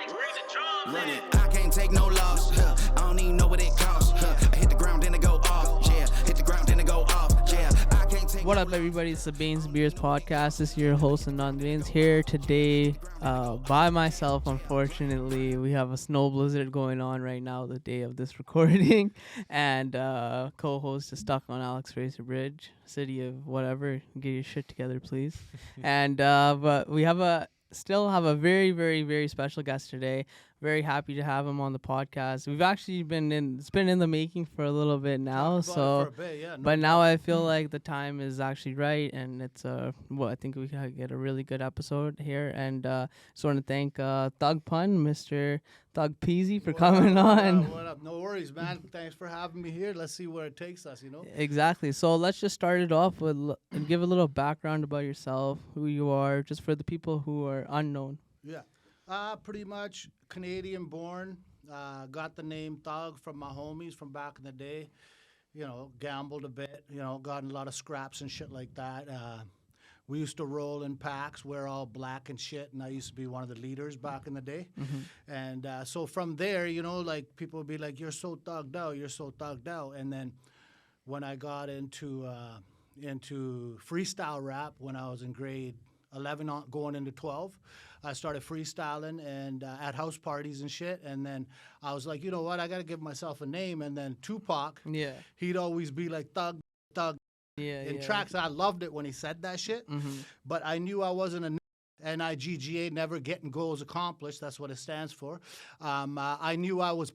Run it. I can't take no loss. I don't even know what it costs. I hit the ground, then it go off. Yeah, hit the ground, then it go off. Yeah, I can't take. What up, everybody? It's the Bains Beers podcast. This is your host, Anand Bains, here today by myself. Unfortunately, we have a snow blizzard going on right now, the day of this recording, and co-host is stuck on Alex Fraser Bridge, city of whatever. Get your shit together, please. And but we still have a very, very, very special guest today. Very happy to have him on the podcast. We've actually it's been in the making for a little bit now. But now I feel like the time is actually right, and it's I think we can get a really good episode here. And just want to thank Thug Pun, Mr. Thug Peasy, for coming on. What up? No worries, man. Thanks for having me here. Let's see where it takes us, Exactly. So let's just start it off with and give a little background about yourself, who you are, just for the people who are unknown. Yeah. Pretty much Canadian born. Got the name Thug from my homies from back in the day. Gambled a bit, got in a lot of scraps and shit like that. We used to roll in packs, wear all black and shit, and I used to be one of the leaders back in the day. Mm-hmm. And so from there, people would be like, you're so thugged out, you're so thugged out. And then when I got into freestyle rap when I was in grade 11 going into 12, I started freestyling and at house parties and shit. And then I was like, you know what? I got to give myself a name. And then Tupac, he'd always be like thug. In tracks, I loved it when he said that shit. Mm-hmm. But I knew I wasn't a NIGGA, never getting goals accomplished. That's what it stands for. I knew I was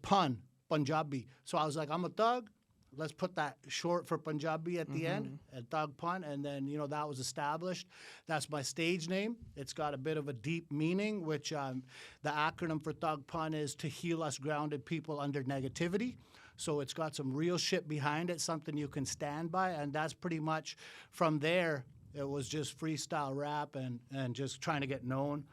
Punjabi. So I was like, I'm a thug. Let's put that short for Punjabi at the end, and Thug Pun, and then, that was established. That's my stage name. It's got a bit of a deep meaning, which the acronym for Thug Pun is to heal us grounded people under negativity. So it's got some real shit behind it, something you can stand by, and that's pretty much from there. It was just freestyle rap and just trying to get known.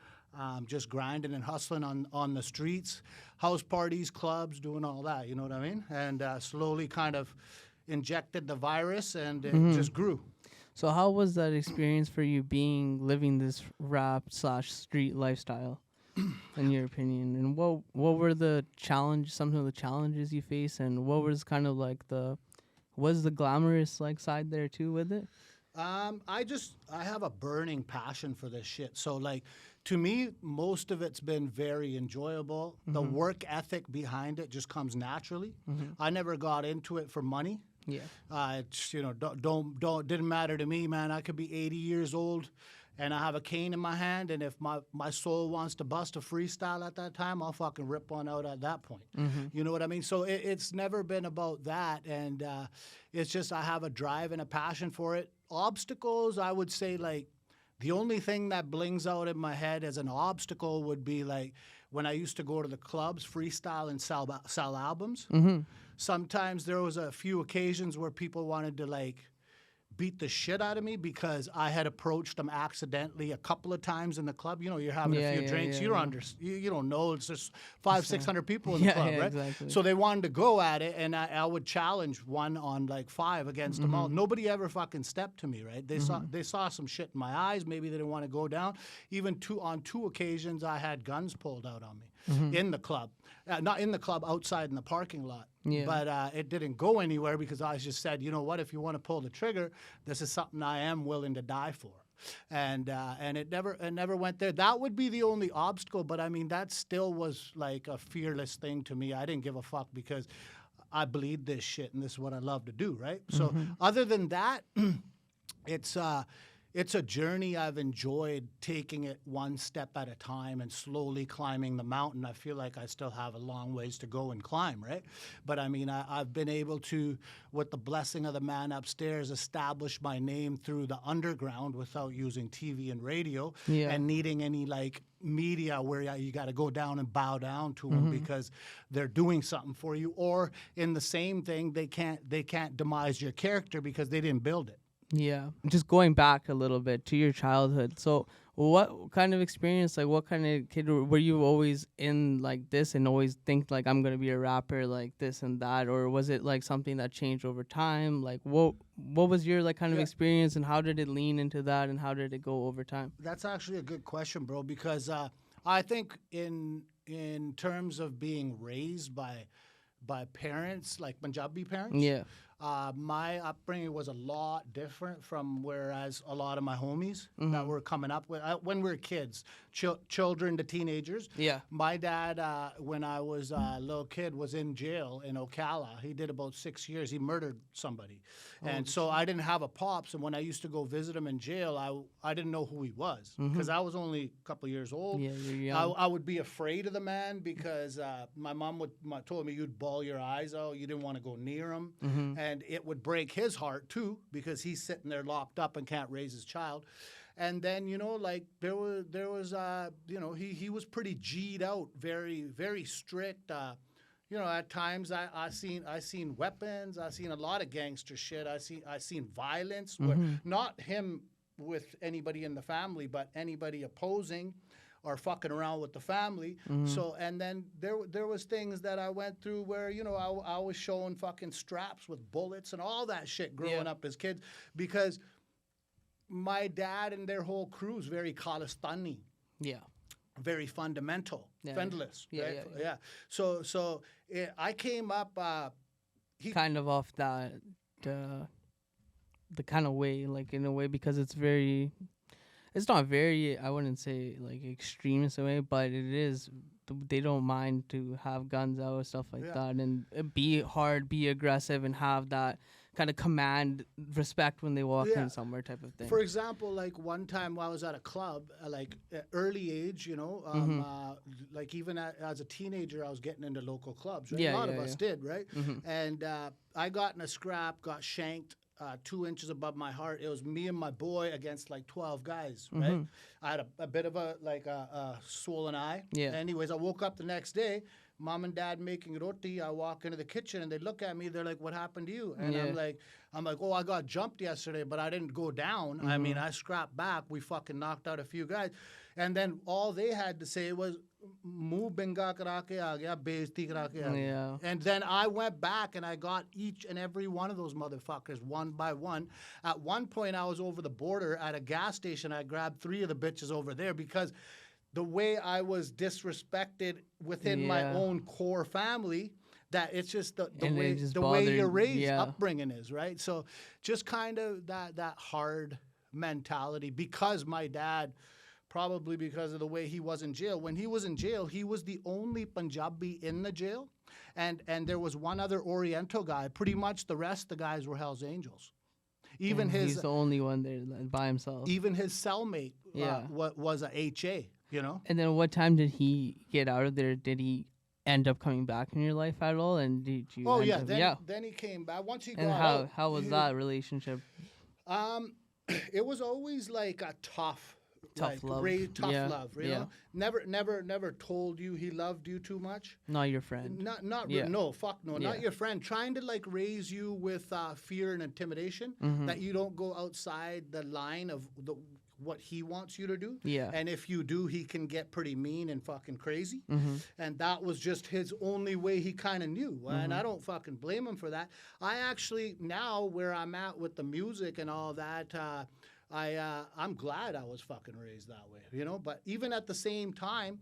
Just grinding and hustling on the streets, house parties, clubs, doing all that, you know what I mean? And slowly kind of injected the virus, and it just grew. So how was that experience for you living this rap/street lifestyle, in your opinion? And what were some of the challenges you face, and what was kind of like was the glamorous side there too with it? I have a burning passion for this shit. So to me, most of it's been very enjoyable. Mm-hmm. The work ethic behind it just comes naturally. Mm-hmm. I never got into it for money. Yeah. Didn't matter to me, man. I could be 80 years old and I have a cane in my hand, and if my soul wants to bust a freestyle at that time, I'll fucking rip one out at that point. Mm-hmm. You know what I mean? So it's never been about that, and it's just I have a drive and a passion for it. Obstacles, I would say, the only thing that blings out in my head as an obstacle would be when I used to go to the clubs, freestyle and sell albums. Mm-hmm. Sometimes there was a few occasions where people wanted to beat the shit out of me because I had approached them accidentally a couple of times in the club. You're having a few drinks. You don't know. It's just 500-600 people in the club, right? Exactly. So they wanted to go at it, and I would challenge one on 5 against them all. Nobody ever fucking stepped to me, right? They saw some shit in my eyes. Maybe they didn't want to go down. Even on two occasions, I had guns pulled out on me in the club. Not in the club, outside in the parking lot. Yeah. But it didn't go anywhere because I just said, you know what, if you want to pull the trigger, this is something I am willing to die for. And it never went there. That would be the only obstacle, but I mean, that still was a fearless thing to me. I didn't give a fuck because I bleed this shit and this is what I love to do, right? So other than that, it's a journey I've enjoyed, taking it one step at a time and slowly climbing the mountain. I feel like I still have a long ways to go and climb, right? But I mean, I've been able to, with the blessing of the man upstairs, establish my name through the underground without using TV and radio and needing any media where you got to go down and bow down to them because they're doing something for you. Or in the same thing, they can't demise your character because they didn't build it. Yeah, just going back a little bit to your childhood. So what kind of experience, what kind of kid were you always in this and always think I'm going to be a rapper like this and that? Or was it something that changed over time? What was your kind of experience, and how did it lean into that, and how did it go over time? That's actually a good question, bro, because I think in in terms of being raised by parents, like Punjabi parents. Yeah. My upbringing was a lot different from whereas a lot of my homies that were coming up with when we were kids, children to teenagers. Yeah. My dad, when I was a little kid, was in jail in Ocala. He did about 6 years. He murdered somebody. And so I didn't have a pops. And when I used to go visit him in jail, I didn't know who he was because I was only a couple years old. Yeah, you're young. I would be afraid of the man because my mom told me you'd bawl your eyes out. You didn't want to go near him. And it would break his heart, too, because he's sitting there locked up and can't raise his child. And then, like there was he was pretty G'd out, very, very strict. At times I seen weapons. I seen a lot of gangster shit. I seen violence, where not him with anybody in the family, but anybody opposing or fucking around with the family. So, and then there was things that I went through where, I was showing fucking straps with bullets and all that shit growing up as kids because my dad and their whole crew is very Khalistani. Yeah. Very fundamental, friendless. Right? Yeah. So I came up. Kind of off that, the kind of way, like in a way, because it's very, it's not very, I wouldn't say like extremist in a way, but it is. They don't mind to have guns out and stuff like that, and be hard, be aggressive, and have that kind of command respect when they walk in somewhere type of thing. For example, like one time while I was at a club, like at early age, like even as a teenager, I was getting into local clubs. Right? A lot of us did, right? And I got in a scrap, got shanked 2 inches above my heart. It was me and my boy against like 12 guys, right? I had a bit of a swollen eye. Yeah. Anyways, I woke up the next day, mom and dad making roti. I walk into the kitchen and they look at me. They're like, "What happened to you?" And I'm like, "Oh, I got jumped yesterday, but I didn't go down. I mean, I scrapped back. We fucking knocked out a few guys." And then all they had to say was, "Muh benga kara ke aa gaya, bezti kara ke aa gaya." And then I went back and I got each and every one of those motherfuckers one by one. At one point, I was over the border at a gas station. I grabbed 3 of the bitches over there because the way I was disrespected within my own core family, that it's just the way you're raised, upbringing is, right? So just kind of that hard mentality because my dad, probably because of the way he was in jail. When he was in jail, he was the only Punjabi in the jail. And there was one other Oriental guy. Pretty much the rest of the guys were Hell's Angels. Even he's the only one there by himself. Even his cellmate was a HA, And then what time did he get out of there? Did he end up coming back in your life at all? And did you? Oh then he came back once he got out. How was that relationship? It was always like a tough love. Love, you know? Never told you he loved you too much. Not your friend. No, fuck no, not your friend. Trying to like raise you with fear and intimidation that you don't go outside the line of what he wants you to do. Yeah. And if you do, he can get pretty mean and fucking crazy. And that was just his only way he kind of knew. And I don't fucking blame him for that. I actually, now where I'm at with the music and all that, I'm glad I was fucking raised that way, But even at the same time,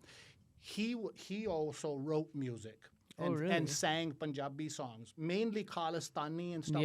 he also wrote music. And sang Punjabi songs, mainly Khalistani and stuff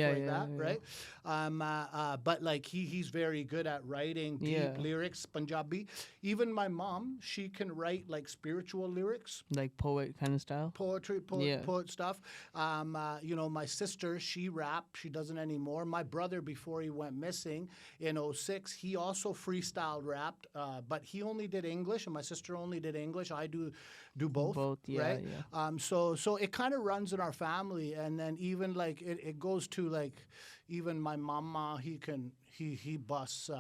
right? But like he's very good at writing deep lyrics, Punjabi. Even my mom, she can write like spiritual lyrics, like poet kind of style, poet stuff. My sister, she raps. She doesn't anymore. My brother, before he went missing in 2006, he also freestyle rapped, but he only did English, and my sister only did English. I do both, right? So it kind of runs in our family, and then even like it goes to like even my mama. He busts.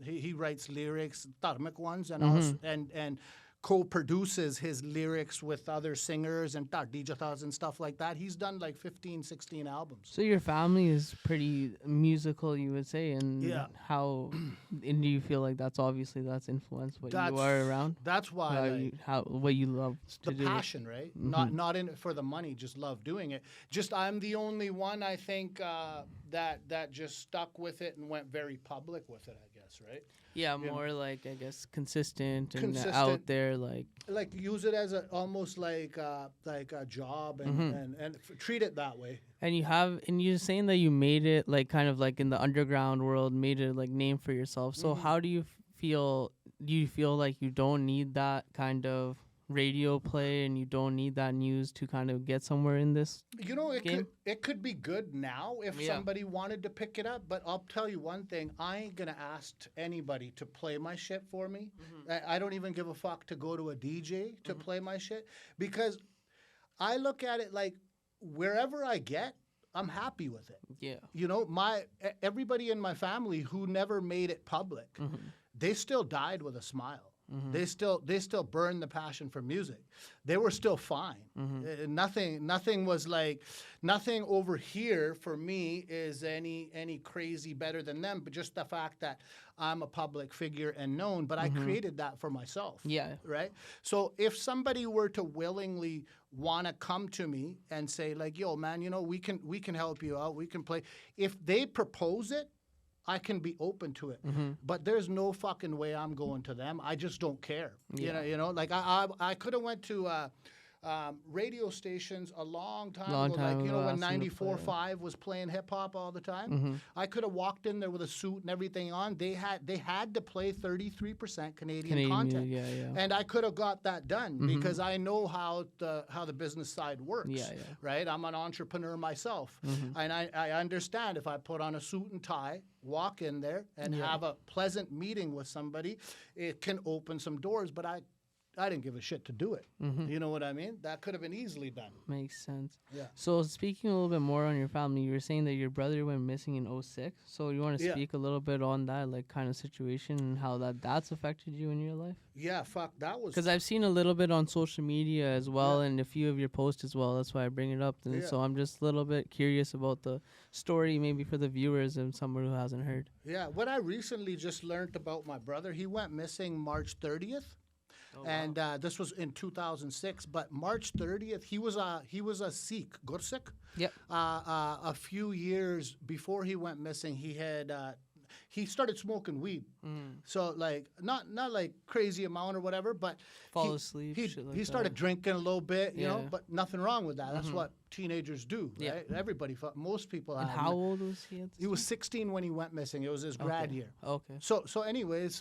He writes lyrics, dharmic ones, and also, and co-produces his lyrics with other singers and dijatas and stuff like that. He's done like 15, 16 albums. So your family is pretty musical, you would say, and how and do you feel like that's influenced what you are around? That's why what you love to do. The passion, right? Not in it for the money, just love doing it. Just I'm the only one I think that just stuck with it and went very public with it, I guess. guess, right? Yeah, You know? more like, I guess, consistent and Consistent. out there, like Use it as almost like a job and treat it that way. and you're saying that you made it like kind of like in the underground world, made it like name for yourself. So how do you feel? Do you feel like you don't need that kind of radio play and you don't need that news to kind of get somewhere in this game? It could be good now if somebody wanted to pick it up, but I'll tell you one thing, I ain't gonna ask anybody to play my shit for me. I don't even give a fuck to go to a DJ to play my shit, because I look at it like wherever I get, I'm happy with it. Yeah. You know, everybody in my family who never made it public, they still died with a smile. They still burned the passion for music. They were still fine. Nothing was like, nothing over here for me is any crazy better than them, but just the fact that I'm a public figure and known, but I created that for myself. Yeah. Right? So if somebody were to willingly want to come to me and say like, yo, man, you know, we can help you out. We can play. If they propose it, I can be open to it, but there's no fucking way I'm going to them. I just don't care. Yeah. You know, like I could have went to radio stations a long time ago, like, you know, when 94.5 was playing hip hop all the time. I could have walked in there with a suit and everything on. They had to play 33% Canadian content, and I could have got that done because I know how the business side works. Right? I'm an entrepreneur myself, and I understand if I put on a suit and tie, walk in there, and have a pleasant meeting with somebody, it can open some doors. But I didn't give a shit to do it. You know what I mean? That could have been easily done. Makes sense. Yeah. So speaking a little bit more on your family, you were saying that your brother went missing in 2006. So you want to speak a little bit on that, like, kind of situation and how that's affected you in your life? Yeah, fuck, that was... Because I've seen a little bit on social media as well and a few of your posts as well. That's why I bring it up. And so I'm just a little bit curious about the story, maybe for the viewers and someone who hasn't heard. Yeah, what I recently just learned about my brother, he went missing March 30th. And this was in 2006, but March 30th, he was a Sikh, Gursik. Yep. A few years before he went missing, he started smoking weed. So like not like crazy amount or whatever, but fall asleep. He started drinking a little bit, you know, but nothing wrong with that. That's what teenagers do, right? Everybody, most people. And how old was he? He was 16 when he went missing. It was his grad year. Okay. So anyways,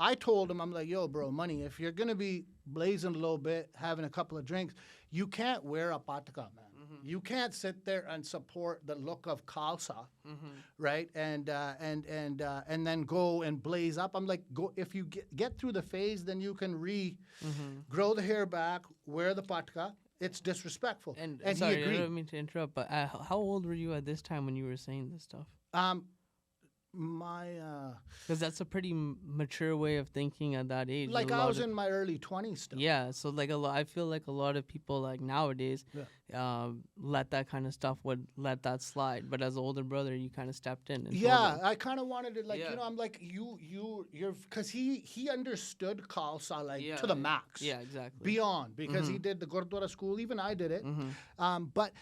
I told him, I'm like, yo, bro, money, if you're going to be blazing a little bit, having a couple of drinks, you can't wear a patka, man. You can't sit there and support the look of Khalsa, right? And then go and blaze up. I'm like, go if you get through the phase, then you can grow the hair back, wear the patka. It's disrespectful. And sorry, he agreed. I don't mean to interrupt, but how old were you at this time when you were saying this stuff? Because that's a pretty mature way of thinking at that age. Like I was in my early 20s still. Yeah, so like I feel like a lot of people like nowadays let that kind of stuff let that slide. But as an older brother, you kind of stepped in. And I kind of wanted to you know, I'm like you're because he understood Khalsa like to the max. Yeah, exactly. Beyond because he did the Gurdwara school. Even I did it. But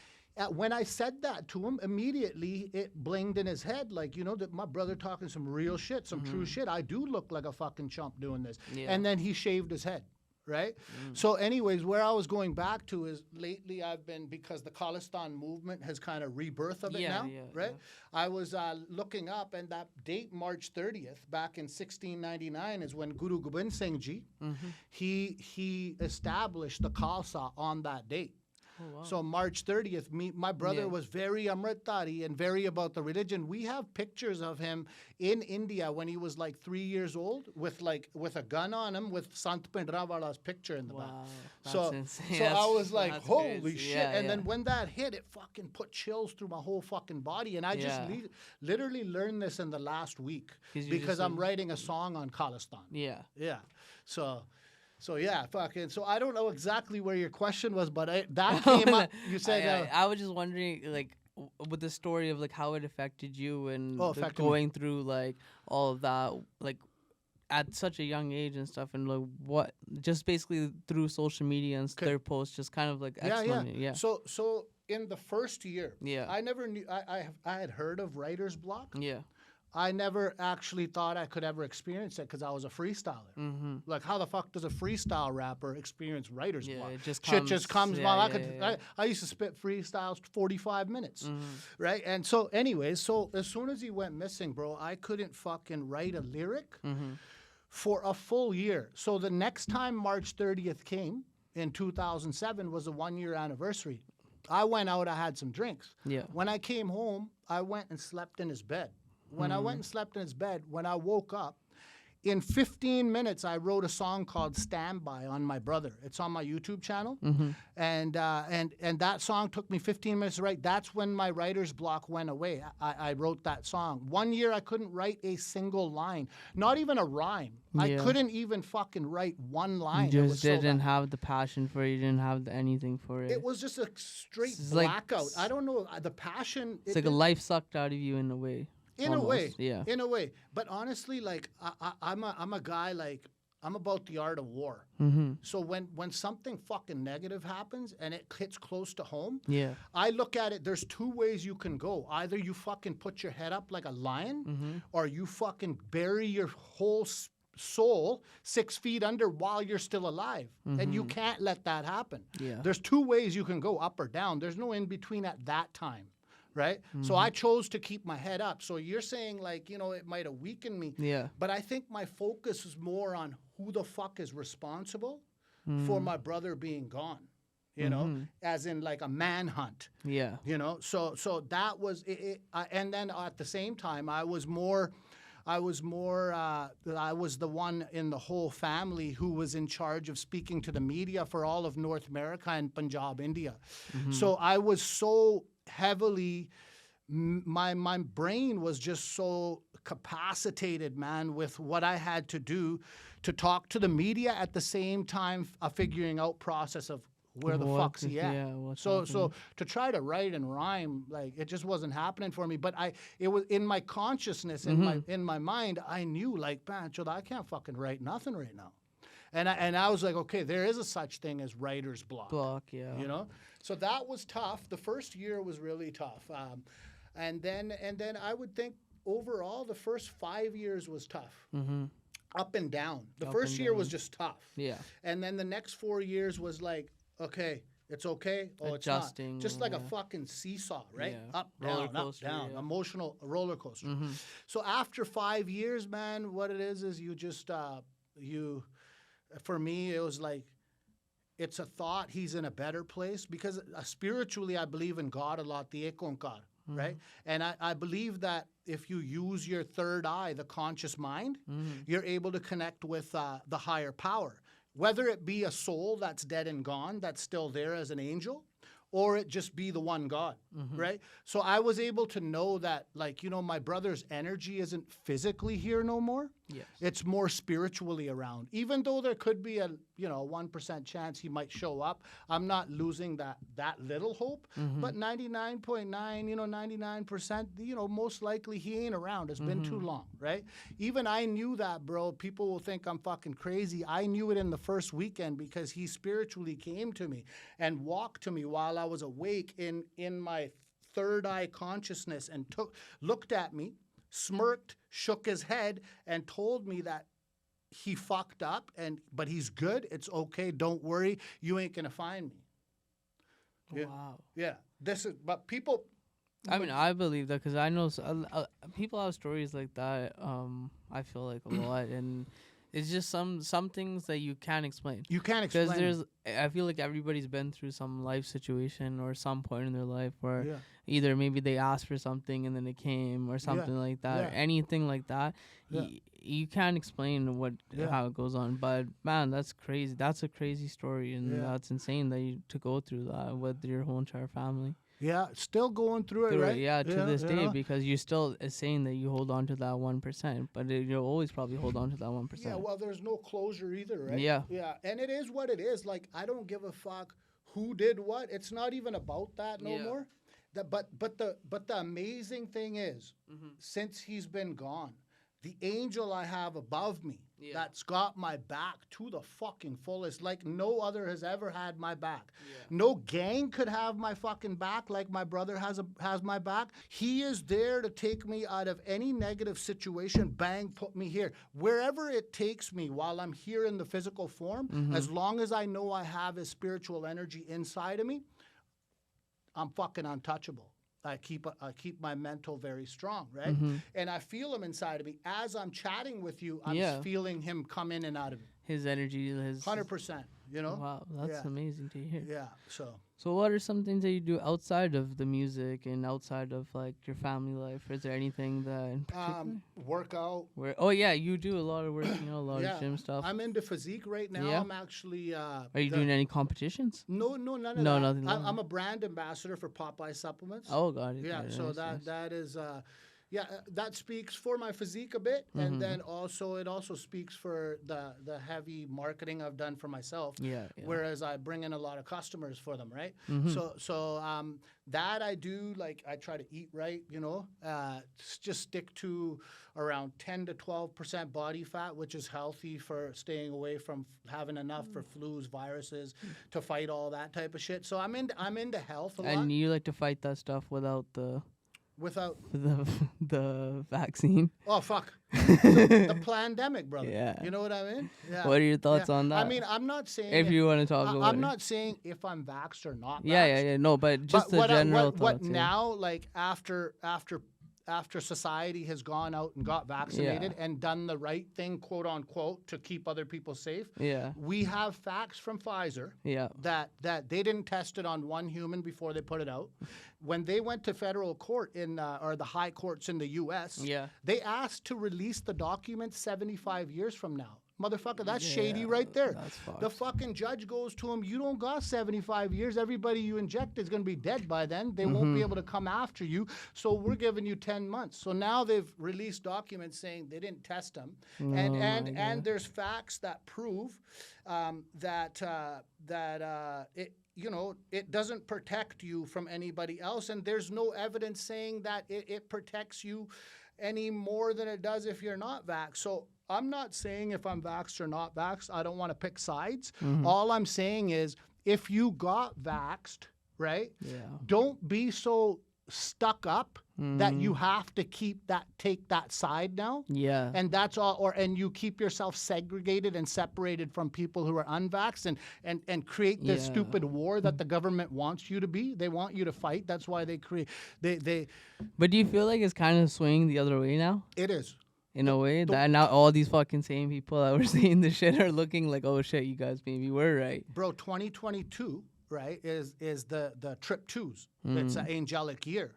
when I said that to him, immediately it blinged in his head, like, you know, that my brother talking some real shit, some true shit. I do look like a fucking chump doing this. And then he shaved his head, right? So anyways, where I was going back to is lately I've been, because the Khalistan movement has kind of rebirth of it now, right? I was looking up, and that date, March 30th, back in 1699, is when Guru Gobind Singh Ji, he established the Khalsa on that date. Oh, wow. So March 30th, my brother was very Amritdhari and very about the religion. We have pictures of him in India when he was like 3 years old with a gun on him with Sant Pindrawala's picture in the back. So I was like, holy shit. And then when that hit, it fucking put chills through my whole fucking body. And I just literally learned this in the last week because I'm writing a song on Khalistan. Yeah. So yeah, fucking. So I don't know exactly where your question was, but that came up. You said I was just wondering, like, with the story of like how it affected you and going through like all of that, like at such a young age and stuff, and like what, just basically through social media and their posts, just kind of like explaining. So in the first year, I never knew. I had heard of writer's block. Yeah. I never actually thought I could ever experience it because I was a freestyler. Mm-hmm. Like, how the fuck does a freestyle rapper experience writer's block? It just Shit comes. just comes. Yeah, Mom, I used to spit freestyles 45 minutes, Mm-hmm. right? And so, anyways, so as soon as he went missing, bro, I couldn't fucking write a lyric Mm-hmm. for a full year. So the next time March 30th came in 2007 was a 1-year anniversary. I went out, I had some drinks. Yeah. When I came home, I went and slept in his bed. When I went and slept in his bed, when I woke up, in 15 minutes, I wrote a song called "Standby" on my brother. It's on my YouTube channel, and that song took me 15 minutes to write. That's when my writer's block went away. I wrote that song. 1 year, I couldn't write a single line, not even a rhyme. I couldn't even fucking write one line. You just didn't have the passion for it. You didn't have anything for it. It was just a straight It's like- blackout. I don't know the passion. It's like a life sucked out of you in a way. In Almost, a way, yeah. In a way, but honestly, like I'm a guy, like I'm about the art of war. Mm-hmm. So when something fucking negative happens and it hits close to home, Yeah. I look at it. There's two ways you can go. Either you fucking put your head up like a lion, or you fucking bury your whole soul 6 feet under while you're still alive, and you can't let that happen. Yeah. There's two ways you can go, up or down. There's no in between at that time. Right? So I chose to keep my head up. So you're saying, like, you know, it might have weakened me. Yeah. But I think my focus is more on who the fuck is responsible for my brother being gone, you know, as in like a manhunt. Yeah. You know, so that was it. And then at the same time, I was the one in the whole family who was in charge of speaking to the media for all of North America and Punjab, India. So I was so heavily, my brain was just so capacitated, man, with what I had to do to talk to the media at the same time, a figuring out process of where the fuck's he at. So to try to write and rhyme, like, it just wasn't happening for me. But it was in my consciousness, in my mind, I knew, like, man, I can't fucking write nothing right now. And I was like, okay, there is a such thing as writer's block. Yeah. You know? So that was tough. The first year was really tough. And then I would think overall the first 5 years was tough. Up and down. The first year was just tough. Yeah. And then the next 4 years was like, okay, it's okay. Oh, Adjusting, it's not. Just like a fucking seesaw, right? Yeah. Up, Roller down, coaster, up, down. yeah. Emotional roller coaster. So after 5 years, man, what it is you just, for me, it was like, it's a thought he's in a better place because spiritually I believe in God a lot, the Ekonkar, right? And I believe that if you use your third eye, the conscious mind, you're able to connect with the higher power, whether it be a soul that's dead and gone, that's still there as an angel, or it just be the one God, right? So I was able to know that, like, you know, my brother's energy isn't physically here no more. Yes. It's more spiritually around. Even though there could be a 1% chance he might show up, I'm not losing that little hope. But 99.9, 99%, most likely he ain't around. It's been too long, right? Even I knew that, bro. People will think I'm fucking crazy. I knew it in the first weekend because he spiritually came to me and walked to me while I was awake in my third eye consciousness and looked at me, smirked, shook his head, and told me that he fucked up, but he's good. It's okay. Don't worry. You ain't gonna find me. Yeah. Wow. Yeah. But people. I mean, I believe that because I know people have stories like that. I feel like a lot, and it's just some things that you can't explain. You can't explain. Because I feel like everybody's been through some life situation or some point in their life where either maybe they asked for something and then it came or something like that, or anything like that. Yeah. You can't explain how it goes on. But man, that's crazy. That's a crazy story, and that's insane that you to go through that with your whole entire family. Yeah, still going through it, right? Yeah, to this day, because you're still saying that you hold on to that 1%, but you'll always probably hold on to that 1%. Yeah, well, there's no closure either, right? Yeah. Yeah, and it is what it is. Like, I don't give a fuck who did what. It's not even about that no more. But the amazing thing is, since he's been gone, the angel I have above me that's got my back to the fucking fullest, like no other has ever had my back. No gang could have my fucking back like my brother has my back. He is there to take me out of any negative situation. Bang, put me here. Wherever it takes me while I'm here in the physical form, as long as I know I have his spiritual energy inside of me, I'm fucking untouchable. I keep my mental very strong, right? And I feel him inside of me. As I'm chatting with you, I'm feeling him come in and out of me. His energy, his 100%, you know? Wow, that's amazing to hear. Yeah, So what are some things that you do outside of the music and outside of like your family life? Is there anything that in particular? Workout. You do a lot of work, a lot of gym stuff. I'm into physique right now. Yeah. I'm actually Are you doing any competitions? No, none of that. Nothing. I'm a brand ambassador for Popeye supplements. Oh god. Yeah, okay, so nice. that is that speaks for my physique a bit, and then it also speaks for the heavy marketing I've done for myself. Yeah. Whereas I bring in a lot of customers for them, right? So that I do, like I try to eat right, just stick to around 10 to 12% body fat, which is healthy for staying away from having enough for flus, viruses, to fight all that type of shit. So I'm into health a lot. And you like to fight that stuff without the vaccine. Oh fuck. the pandemic, brother. Yeah. You know what I mean? Yeah. What are your thoughts on that? I mean, I'm not saying if you want to talk about I'm not saying if I'm vaxxed or not vaxxed. Yeah. No, but just the general thoughts. What now, like after society has gone out and got vaccinated and done the right thing, quote unquote, to keep other people safe. Yeah. We have facts from Pfizer. Yeah. That they didn't test it on one human before they put it out. When they went to federal court or the high courts in the U.S., they asked to release the documents 75 years from now. Motherfucker, that's shady right there. The fucking judge goes to him, you don't got 75 years. Everybody you inject is going to be dead by then. They won't be able to come after you. So we're giving you 10 months. So now they've released documents saying they didn't test them. And there's facts that prove that it doesn't protect you from anybody else. And there's no evidence saying that it protects you any more than it does if you're not vaxxed. So I'm not saying if I'm vaxxed or not vaxxed. I don't want to pick sides. All I'm saying is if you got vaxxed, right, don't be so stuck up that you have to take that side now. Yeah. And that's all, and you keep yourself segregated and separated from people who are unvaxxed and create this stupid war that the government wants you to be. They want you to fight. That's why they create, But do you feel like it's kind of swinging the other way now? It is. In a way, that now all these fucking same people that were saying this shit are looking like, oh shit, you guys maybe were right. Bro, 2022, right, is the trip twos. It's an angelic year.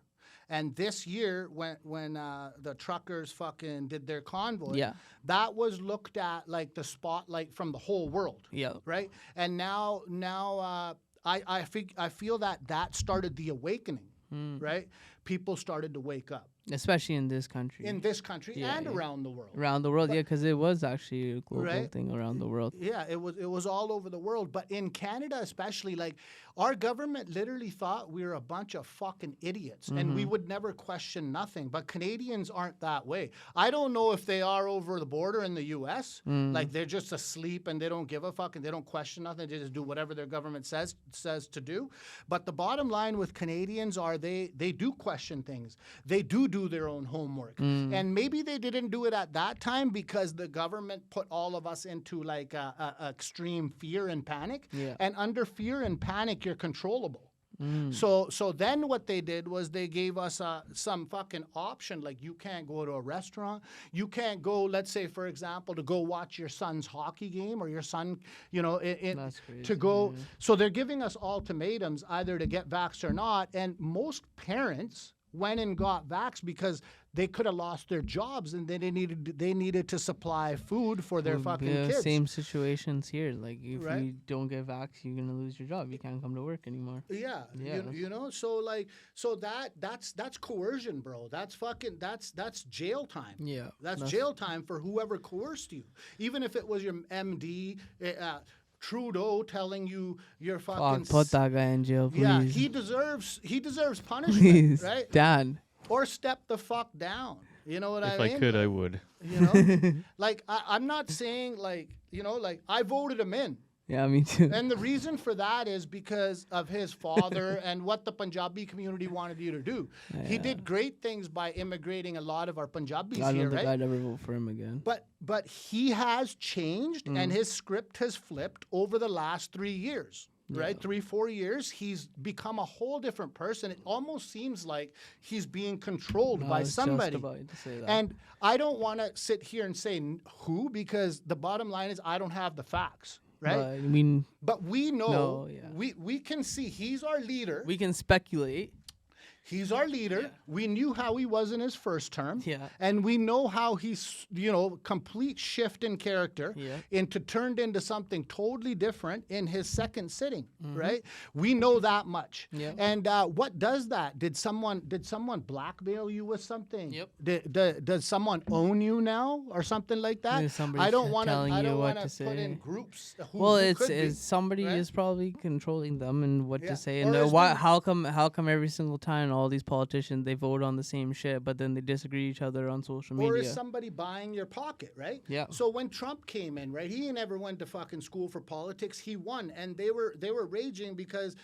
And this year, when the truckers fucking did their convoy, that was looked at like the spotlight from the whole world. Yeah. Right? And now I feel that started the awakening, right? People started to wake up. Especially in this country. And around the world. Around the world, because it was actually a global thing around the world. Yeah, it was all over the world. But in Canada especially, like, our government literally thought we were a bunch of fucking idiots and we would never question nothing. But Canadians aren't that way. I don't know if they are over the border in the U.S. Like, they're just asleep and they don't give a fuck and they don't question nothing. They just do whatever their government says to do. But the bottom line with Canadians are they do question things. They do their own homework. And maybe they didn't do it at that time because the government put all of us into like extreme fear and panic. Yeah. And under fear and panic, you're controllable. So then what they did was they gave us some fucking option. Like, you can't go to a restaurant. You can't go, let's say, for example, to go watch your son's hockey game or your son, That's crazy, to go. Yeah. So they're giving us ultimatums either to get vaxxed or not. And most parents went and got vaxxed because they could have lost their jobs and they needed to supply food for their fucking kids. Same situations here. Like, if you don't get vaxxed, you're gonna lose your job. You can't come to work anymore. Yeah. So that's coercion, bro. That's jail time. Yeah. That's jail time for whoever coerced you. Even if it was your MD, Trudeau telling you you're fucking... put that guy in jail, please. Yeah, he deserves punishment, please, right? Dan. Or step the fuck down. You know what I If mean? I could, I would. You know, like I'm not saying like, you know, like I voted him in. Yeah, me too. And the reason for that is because of his father and what the Punjabi community wanted you to do. He did great things by immigrating a lot of our Punjabis I here, don't think right? I'd ever vote for him again. But he has changed and his script has flipped over the last 3 years. Right, 3-4 years, he's become a whole different person. It almost seems like he's being controlled by somebody. Just about to say that. And I don't want to sit here and say who, because the bottom line is I don't have the facts, right? But, I mean, But we know, No, we can see he's our leader. we can speculate. He's our leader. Yeah. We knew how he was in his first term. Yeah. And we know how he's, you know, complete shift in character Yeah. turned into something totally different in his second sitting, Mm-hmm. right? We know that much. Yeah. And what does that? Did someone blackmail you with something? Yep. Does someone own you now or something like that? There's somebody I don't want to. telling I you don't what want to to put in say. groups. Well, who it's could be, somebody right? is probably controlling them and what Yeah. to say. Or And is why? there- How come every single time all these politicians they vote on the same shit, but then they disagree each other on social media? Or is somebody buying your pocket, right? Yeah. So when Trump came in, right, he never went to fucking school for politics. He won, and they were raging because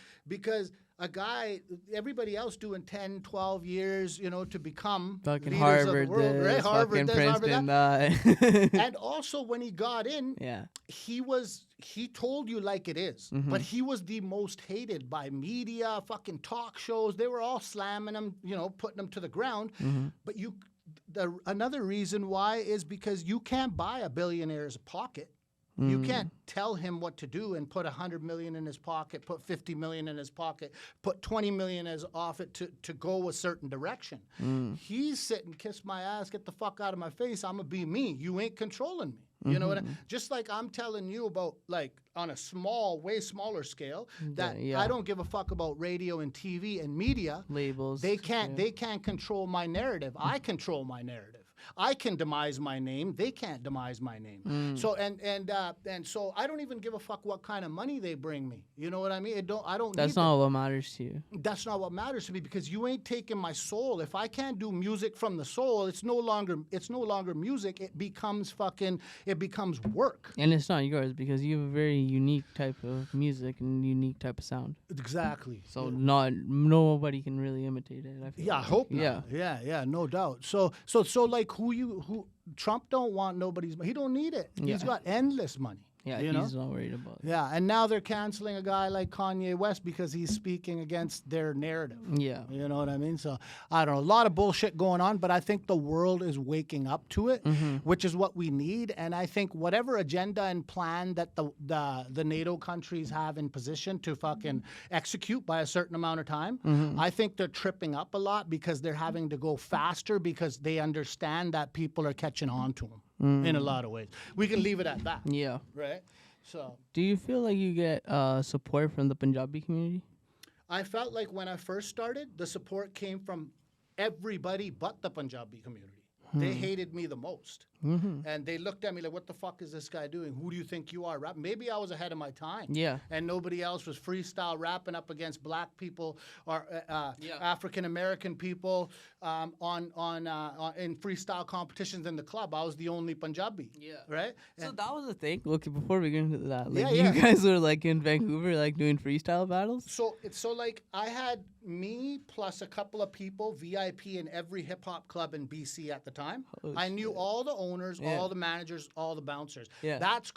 a guy, everybody else doing 10, 12 years, you know, to become fucking leaders Harvard, of the world, right? this, Harvard, fucking this, Harvard, Princeton, that. that. And also when he got in, Yeah. he told you like it is, Mm-hmm. but he was the most hated by media, fucking talk shows. They were all slamming him, you know, putting him to the ground. Mm-hmm. But another reason why is because you can't buy a billionaire's pocket. You can't tell him what to do and put $100 million in his pocket, put $50 million in his pocket, put $20 million as off it to go a certain direction. He's sitting, kiss my ass, get the fuck out of my face. I'm gonna be me. You ain't controlling me. You know what just like I'm telling you about, like on a small, way smaller scale, that Yeah. I don't give a fuck about radio and TV and media. Labels. They can't control my narrative. I control my narrative. I can demise my name. They can't demise my name. So and so I don't even give a fuck what kind of money they bring me. You know what I mean? I don't. That's need not what matters to you. That's not what matters to me, because you ain't taking my soul. If I can't do music from the soul, it's no longer music. It becomes work. And it's not yours because you have a very unique type of music and unique type of sound. Exactly. So nobody can really imitate it. I feel Yeah, I like. hope not. Yeah, no doubt. So like who Trump don't want nobody's money. He don't need it. He's got endless money. Yeah, you he's know? not worried about it. Yeah, and now they're canceling a guy like Kanye West because he's speaking against their narrative. Yeah. You know what I mean? So I don't know, a lot of bullshit going on, but I think the world is waking up to it, which is what we need. And I think whatever agenda and plan that the NATO countries have in position to fucking execute by a certain amount of time, I think they're tripping up a lot because they're having to go faster because they understand that people are catching on to them in a lot of ways. We can leave it at that. Yeah. Right? So Do you feel like you get support from the Punjabi community? I felt like when I first started, the support came from everybody but the Punjabi community. They hated me the most. And they looked at me like, what the fuck is this guy doing? Who do you think you are? Maybe I was ahead of my time. Yeah. And nobody else was freestyle rapping up against black people or African American people in freestyle competitions in the club. I was the only Punjabi. Yeah. Right? So that was the thing. Okay, before we get into that, like Yeah. you guys were like in Vancouver, like doing freestyle battles. So like I had me plus a couple of people VIP in every hip hop club in BC at the time. Oh, I knew all the owners, Yeah. all the managers, all the bouncers. Yeah. That's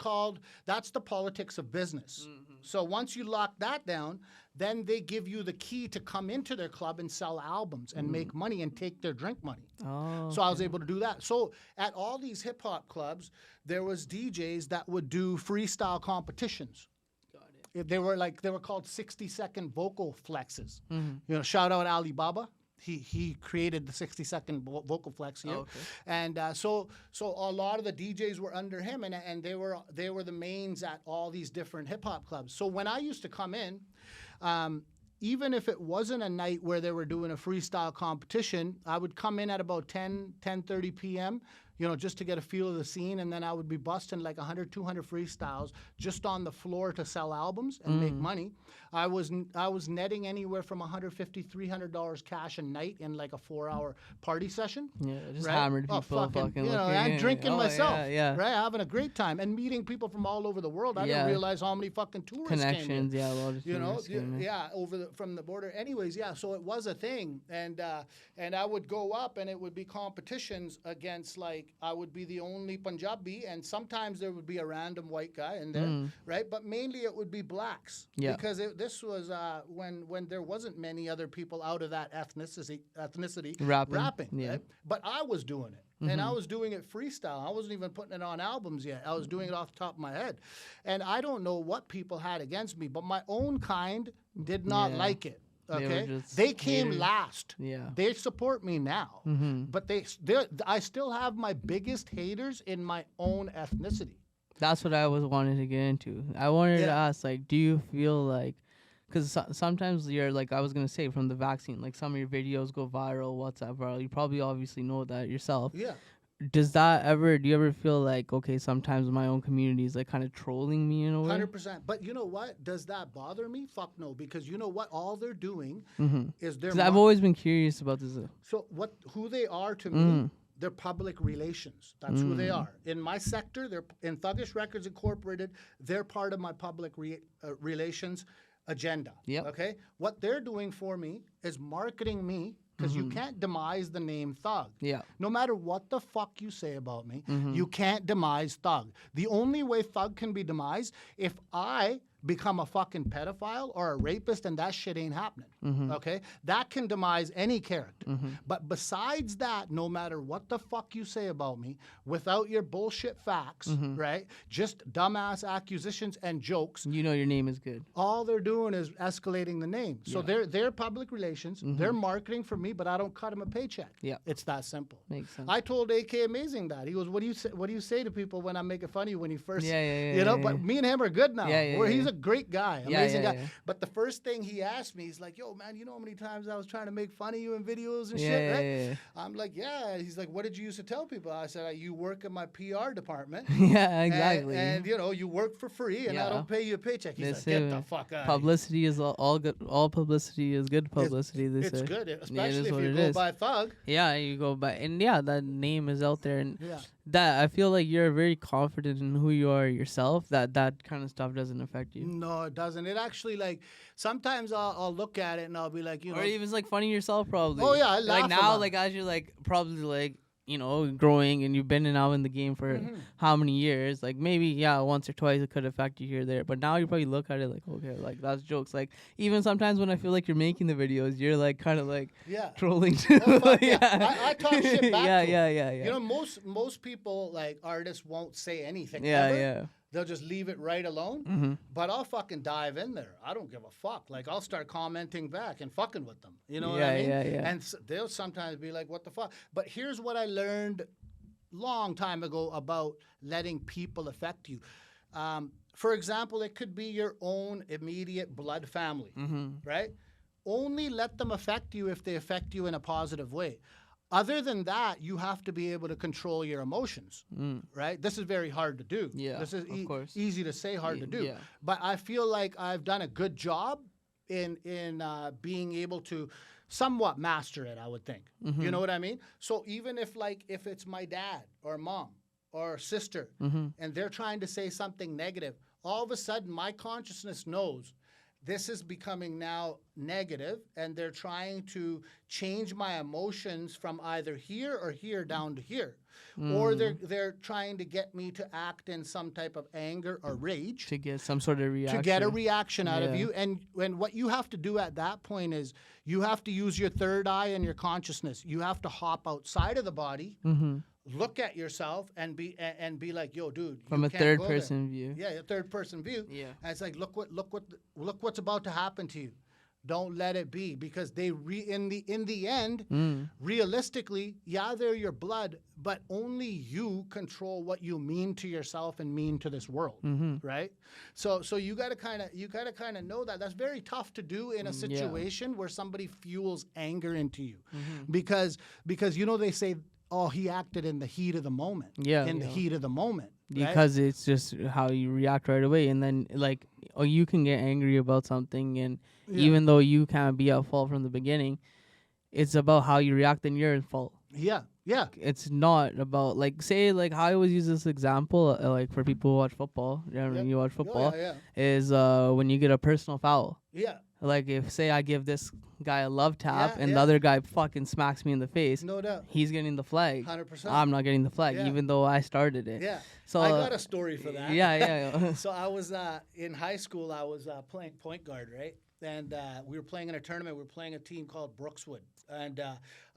the politics of business. So once you lock that down, then they give you the key to come into their club and sell albums and make money and take their drink money. Oh. So I was able to do that. So at all these hip hop clubs, there was DJs that would do freestyle competitions. They were called 60-second vocal flexes. You know, shout out Alibaba. He created the 60-second vocal flex here. Oh, okay. And so a lot of the DJs were under him, and they were the mains at all these different hip hop clubs. So when I used to come in, even if it wasn't a night where they were doing a freestyle competition, I would come in at about 10:30 p.m., you know, just to get a feel of the scene, and then I would be busting like 100, 200 freestyles just on the floor to sell albums and make money. I was netting anywhere from $150, $300 cash a night in like a 4-hour party session. Yeah, just right? hammered people, fucking you know, looking and in. drinking Oh, myself, yeah. right? Having a great time and meeting people from all over the world. I Yeah. didn't realize how many fucking tourists Connections, came here. yeah, a lot of You know, tourists came in. yeah, from the border. Anyways, yeah, so it was a thing, and I would go up, and it would be competitions against, like, I would be the only Punjabi, and sometimes there would be a random white guy in there, right? But mainly it would be blacks, Yeah. because this was when there wasn't many other people out of that ethnicity rapping, yeah. right? But I was doing it. And I was doing it freestyle. I wasn't even putting it on albums yet. I was doing it off the top of my head. And I don't know what people had against me, but my own kind did not like it. Okay, they came haters. last. Yeah. They support me now, but I still have my biggest haters in my own ethnicity. That's what I was wanting to get into. I wanted to ask, like, do you feel like, because sometimes you're like, I was gonna say from the vaccine, like some of your videos go viral, WhatsApp viral. You probably obviously know that yourself. Yeah. Do you ever feel like, okay, sometimes my own community is like kind of trolling me in a way? 100%. But you know what? Does that bother me? Fuck no. Because you know what? All they're doing is they're. Because I've always been curious about this. So who they are to me, they're public relations. That's who they are. In my sector, they're in Thuggish Records Incorporated. They're part of my public relations agenda. Yep. Okay. What they're doing for me is marketing me. Because you can't demise the name Thug. Yeah. No matter what the fuck you say about me, you can't demise Thug. The only way Thug can be demised if I become a fucking pedophile or a rapist, and that shit ain't happening. Okay? That can demise any character. But besides that, no matter what the fuck you say about me, without your bullshit facts, right? Just dumbass accusations and jokes. You know your name is good. All they're doing is escalating the name. So they're public relations. They're marketing for me, but I don't cut them a paycheck. Yeah. It's that simple. Makes sense. I told AK Amazing that. He goes, what do you say to people when I'm making fun of you when you first Yeah, you know, yeah, but me and him are good now. He's a great guy, amazing guy. Yeah. But the first thing he asked me, he's like, yo, man, you know how many times I was trying to make fun of you in videos and shit, right? Yeah. I'm like, yeah. He's like, what did you used to tell people? I said, you work in my PR department. Yeah, exactly. And you know, you work for free, and I don't pay you a paycheck. He's like, get the fuck out. Publicity is all good. All publicity is good publicity. It's good, especially if you go by Thug. Yeah, you go by, and that name is out there, and that I feel like you're very confident in who you are yourself. That kind of stuff doesn't affect you. No, it doesn't. It actually, like, sometimes I'll look at it and I'll be like, you know, or even like funny yourself probably. Oh yeah, I laugh like now, about like as you're like probably like, you know, growing and you've been now in the game for how many years, like maybe once or twice it could affect you here or there, but now you probably look at it like, okay, like that's jokes. Like even sometimes when I feel like you're making the videos, you're like kind of like trolling too. Oh, fuck I talk shit back to yeah. You know, most people, like artists, won't say anything. Yeah. They'll just leave it right alone. But I'll fucking dive in there. I don't give a fuck. Like, I'll start commenting back and fucking with them. You know what I mean? Yeah. And they'll sometimes be like, what the fuck? But here's what I learned long time ago about letting people affect you. For example, it could be your own immediate blood family, right? Only let them affect you if they affect you in a positive way. Other than that, you have to be able to control your emotions, right? This is very hard to do. Yeah, this is of course. easy to say, hard to do. Yeah. But I feel like I've done a good job in being able to somewhat master it, I would think. You know what I mean? So even if it's my dad or mom or sister and they're trying to say something negative, all of a sudden my consciousness knows this is becoming now negative, and they're trying to change my emotions from either here or here down to here. Or they're trying to get me to act in some type of anger or rage. To get some sort of reaction. To get a reaction out of you. And what you have to do at that point is you have to use your third eye and your consciousness. You have to hop outside of the body, look at yourself and be like, yo, dude, from a third person view. Yeah, a third person view. Yeah. And it's like, look what's about to happen to you. Don't let it be, because in the end, realistically, they're your blood, but only you control what you mean to yourself and mean to this world, right? So you gotta kind of know that. That's very tough to do in a situation where somebody fuels anger into you, because you know they say oh, he acted in the heat of the moment. Yeah. In the heat of the moment. Right? Because it's just how you react right away. And then, like, you can get angry about something. And even though you can't be at fault from the beginning, it's about how you react and you're at fault. Yeah. Yeah. It's not about, like, say, like, how I always use this example, like, for people who watch football. When you watch football, is when you get a personal foul. Yeah. Like, if, say, I give this guy a love tap and the other guy fucking smacks me in the face, no doubt, he's getting the flag. 100%. I'm not getting the flag, even though I started it. Yeah. So I got a story for that. Yeah. So I was in high school. I was playing point guard, right? And we were playing in a tournament. We were playing a team called Brookswood. And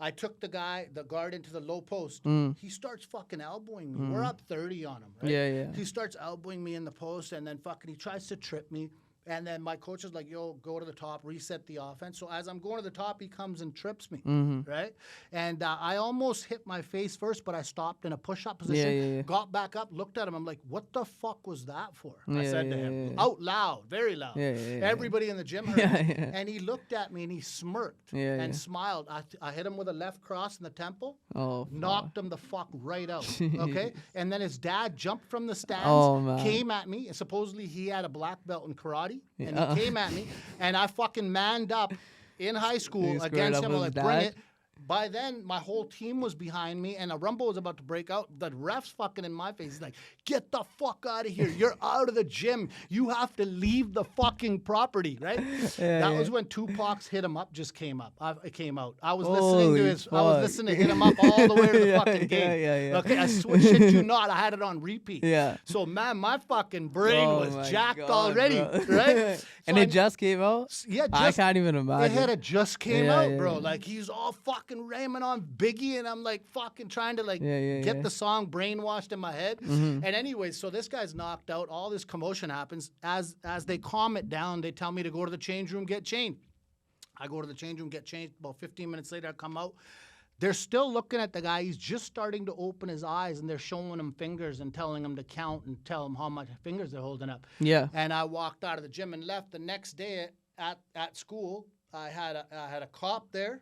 I took the guard into the low post. He starts fucking elbowing me. We're up 30 on him, right? Yeah. He starts elbowing me in the post, and then fucking he tries to trip me. And then my coach is like, yo, go to the top, reset the offense. So as I'm going to the top, he comes and trips me, right? And I almost hit my face first, but I stopped in a push-up position, got back up, looked at him. I'm like, what the fuck was that for? I said to him, out loud, very loud. Everybody in the gym heard me. And he looked at me and he smirked and smiled. I hit him with a left cross in the temple, knocked him the fuck right out, okay? And then his dad jumped from the stands, came at me, and supposedly he had a black belt in karate. And he came at me, and I fucking manned up in high school against him. I'm like, bring it. By then, my whole team was behind me, and a rumble was about to break out. The ref's fucking in my face. He's like, get the fuck out of here. You're out of the gym. You have to leave the fucking property, right? That was when Tupac's Hit 'Em Up just came up. It came out. I was listening to his. I was listening to Hit 'Em Up all the way to the fucking game. Okay, I shit you not. I had it on repeat. So, man, my fucking brain was jacked already, right? And it just came out? Yeah, I can't even imagine. It just came out, bro. Like, he's all fucking ramming on Biggie, and I'm like fucking trying to get the song brainwashed in my head. And anyway, so this guy's knocked out. All this commotion happens. As they calm it down, they tell me to go to the change room, get changed. I go to the change room, get changed. About 15 minutes later, I come out. They're still looking at the guy. He's just starting to open his eyes, and they're showing him fingers and telling him to count and tell him how much fingers they're holding up. And I walked out of the gym and left. The next day at school, I had a cop there,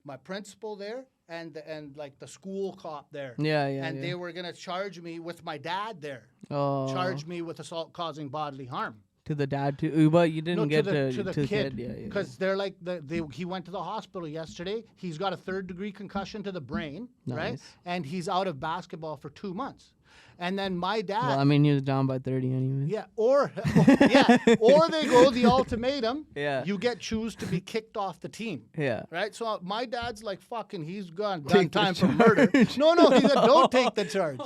my principal there, and like the school cop there. And they were gonna charge me with my dad there. Charge me with assault causing bodily harm. To the dad too, but you didn't get to the kid. Because they're like he went to the hospital yesterday. He's got a 3rd-degree concussion to the brain, right? And he's out of basketball for 2 months. And then my dad. Well, I mean, he was down by 30 anyway. Yeah, or they go the ultimatum. You choose to be kicked off the team. Right. So my dad's like, fucking, he's done time for murder. No, he said, don't take the charge,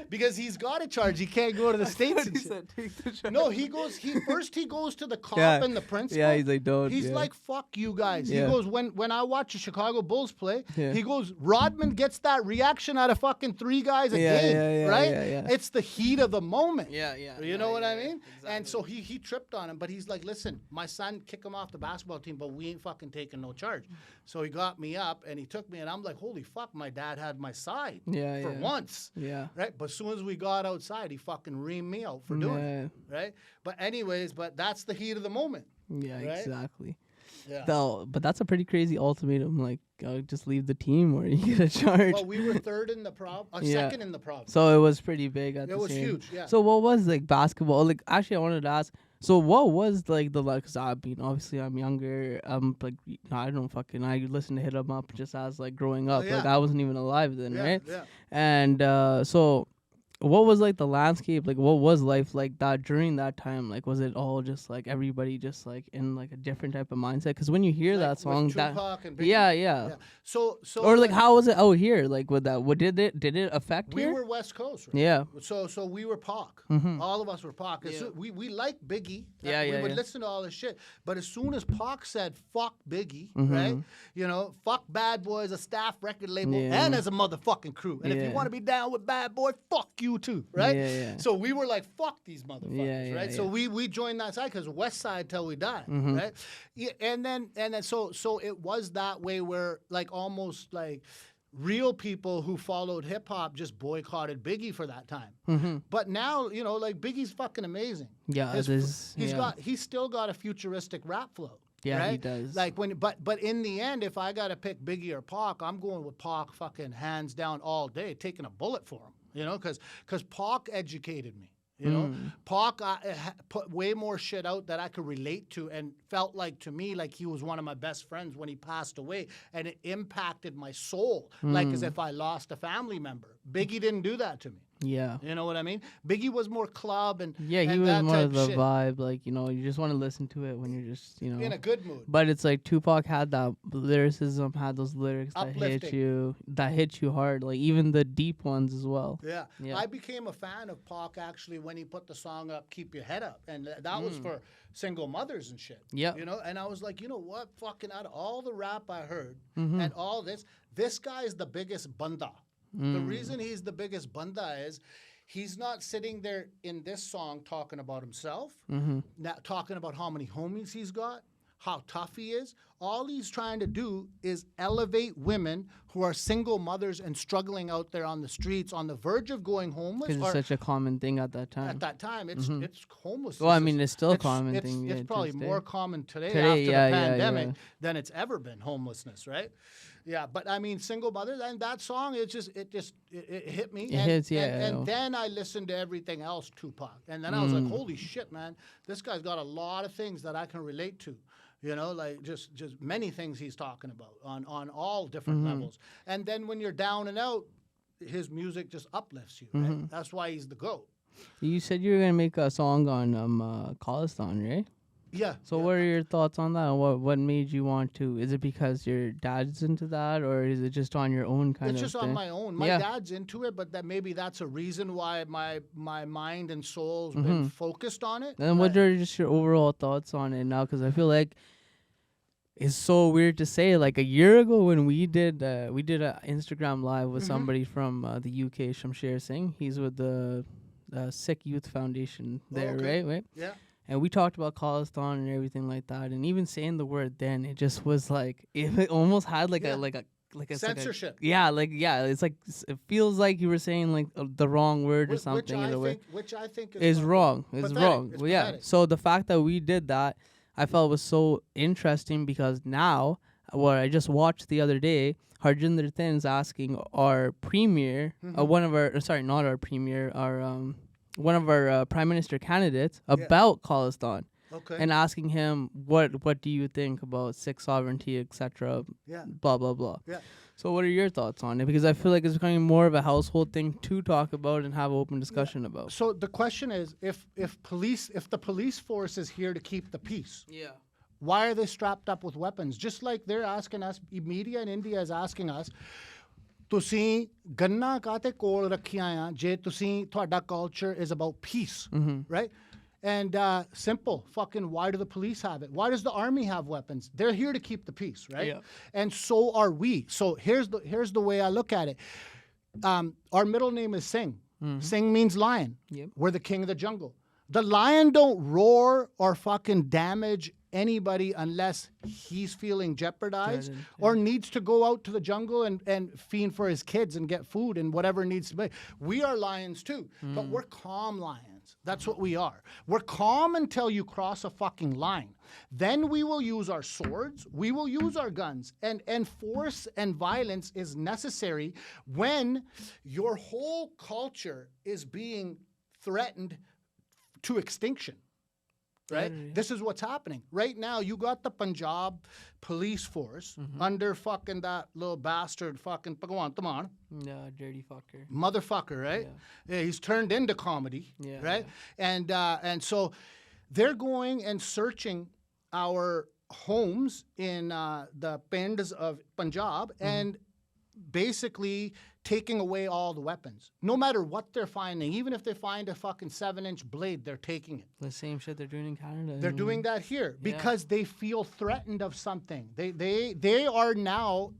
because he's got a charge. He can't go to the states. And shit. Take the charge. No, he goes to the cop and the principal. Yeah, he's like, don't. He's like, fuck you guys. He goes, when I watch the Chicago Bulls play, he goes, Rodman gets that reaction out of fucking 3 guys a game, right? It's the heat of the moment. You know what I mean? Exactly. And so he tripped on him, but he's like, listen, my son kicked him off the basketball team, but we ain't fucking taking no charge. So he got me up and he took me, and I'm like, holy fuck, my dad had my side for once. Right? But as soon as we got outside, he fucking reamed me out for doing it. Right? But anyways, that's the heat of the moment. Yeah, right? Exactly. Yeah. But that's a pretty crazy ultimatum. Like, just leave the team or you get a charge. Well, we were 3rd in the second in the province. So it was pretty big at the same. It was huge, yeah. So what was, like, basketball? Like, actually, I wanted to ask, so what was, like, because I mean, obviously, I'm younger. Like, I don't fucking, I listened to Hit 'Em Up just as, like, growing up. Like, I wasn't even alive then, right? Yeah. And so what was, like, the landscape? Like, what was life like that during that time? Like, was it all just, like, everybody just, like, in, like, a different type of mindset? Because when you hear that song, Tupac and Biggie. Yeah. So or, like, how was it out here? Like, with that, did it affect we here? were West Coast, right? Yeah. So we were Pac. All of us were Pac. We like Biggie. We would listen to all this shit. But as soon as Pac said, fuck Biggie, right? You know, fuck Bad Boy as a staff record label and as a motherfucking crew. And if you want to be down with Bad Boy, fuck you too, right? So we were like, fuck these motherfuckers, right? So we joined that side because West Side till we died, right? And then so it was that way where, like, almost like real people who followed hip hop just boycotted Biggie for that time. But now, like, Biggie's fucking amazing. Yeah, he's still got a futuristic rap flow. Yeah, right? he does. Like but in the end, if I gotta pick Biggie or Pac, I'm going with Pac fucking hands down all day, taking a bullet for him. You know, because Pac educated me. You know, Pac put way more shit out that I could relate to and felt like to me like he was one of my best friends when he passed away, and it impacted my soul like as if I lost a family member. Biggie didn't do that to me. Yeah. You know what I mean? Biggie was more club and Yeah, he and was that more type of the shit. vibe, like, you know, you just want to listen to it when you're just, you know, In a good mood. But it's like Tupac had that lyricism, had those lyrics that Uplifting. hit you hard, like even the deep ones as well. Yeah. Yeah. I became a fan of Pac actually when he put the song up, Keep Your Head Up. And that was for single mothers and shit. Yep. You know, and I was like, you know what? Fucking out of all the rap I heard and all this guy is the biggest banda. The reason he's the biggest banda is he's not sitting there in this song talking about himself, not talking about how many homies he's got, how tough he is. All he's trying to do is elevate women who are single mothers and struggling out there on the streets, on the verge of going homeless. Because it's such a common thing at that time. At that time, it's homelessness. Well, I mean, it's still a It's- common it's, thing. It's yeah, probably to this more day. common today Today, after yeah, the yeah, pandemic yeah. than it's ever been, homelessness, right? Yeah, but I mean, single mothers, and that song, it hit me. It hits, yeah, I know. And then I listened to everything else, Tupac. And then I was like, holy shit, man, this guy's got a lot of things that I can relate to. You know, like just many things he's talking about on all different levels. And then when you're down and out, his music just uplifts you, right? That's why he's the GOAT. You said you were gonna make a song on Khalistan, right? Yeah. So yeah. what are your thoughts on that? What made you want to? Is it because your dad's into that, or is it just on your own kind It's of just thing? on my own. My Yeah. dad's into it, but maybe that's a reason why my mind and soul's been focused on it. And what are just your overall thoughts on it now? Because I feel like it's so weird to say. Like a year ago when we did a Instagram live with somebody from the UK, Shamsher Singh. He's with the Sikh Youth Foundation there, okay. right? Yeah. And we talked about Khalistan and everything like that. And even saying the word then, it just was like, it almost had like Yeah. a like a Censorship. it's like it feels like you were saying like the wrong word or something in a way. Which I think Is fucking wrong. It's pathetic. wrong. It's Well, yeah. pathetic. So the fact that we did that, I felt was so interesting because now, what I just watched the other day, Harjinder Thin's asking our premier, one of our, sorry, not our premier, our one of our prime minister candidates about Khalistan. Okay. And asking him what do you think about Sikh sovereignty, etc. Yeah. Blah blah blah. Yeah. So what are your thoughts on it? Because I feel like it's becoming more of a household thing to talk about and have open discussion about. So the question is, if the police force is here to keep the peace, Yeah. why are they strapped up with weapons? Just like they're asking us, media in India is asking us, ਤੁਸੀਂ ਗੰਨਾ ਕਾਤੇ ਕੋਲ ਰੱਖੀਆਂ ਆ ਜੇ ਤੁਸੀਂ ਤੁਹਾਡਾ culture is about peace, right? And simple, fucking, why do the police have it? Why does the army have weapons? They're here to keep the peace, right? Yeah. And so are we. So here's the way I look at it. Our middle name is Singh. Singh means lion. Yep. We're the king of the jungle. The lion don't roar or fucking damage anybody unless he's feeling jeopardized or needs to go out to the jungle and feed for his kids and get food and whatever needs to be. We are lions too, but we're calm lions. That's what we are. We're calm until you cross a fucking line. Then we will use our swords, we will use our guns, and force and violence is necessary when your whole culture is being threatened to extinction. Right? This is what's happening. Right now, you got the Punjab police force under fucking that little bastard fucking Bhagwant Mann. Yeah, dirty fucker. Motherfucker, right? Yeah, he's turned into comedy, right? And so they're going and searching our homes in the Bains of Punjab and basically taking away all the weapons. No matter what they're finding, even if they find a fucking 7-inch blade, they're taking it. The same shit they're doing in Canada. They're doing that here because they feel threatened of something. They are now.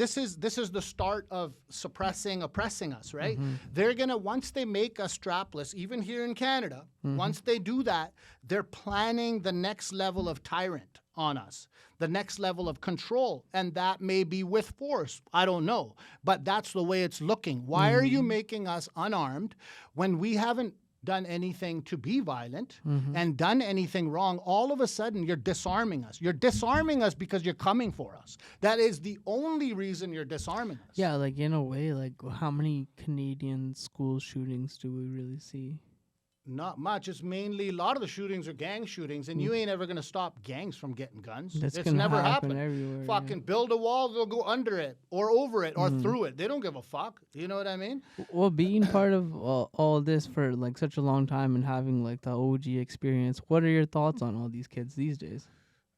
This is the start of oppressing us, right? They're gonna, once they make us strapless, even here in Canada. Once they do that, they're planning the next level of tyrant on us, the next level of control, and that may be with force. I don't know, but that's the way it's looking. Why are you making us unarmed when we haven't done anything to be violent and done anything wrong, all of a sudden you're disarming us. You're disarming us because you're coming for us. That is the only reason you're disarming us. Yeah, like in a way, like how many Canadian school shootings do we really see? Not much. It's mainly a lot of the shootings are gang shootings, and you ain't ever gonna stop gangs from getting guns. That's It's gonna never happen happened. everywhere, Fucking build a wall, they'll go under it or over it or through it. They don't give a fuck. You know what I mean? Well, being part of all this for like such a long time and having like the OG experience, what are your thoughts on all these kids these days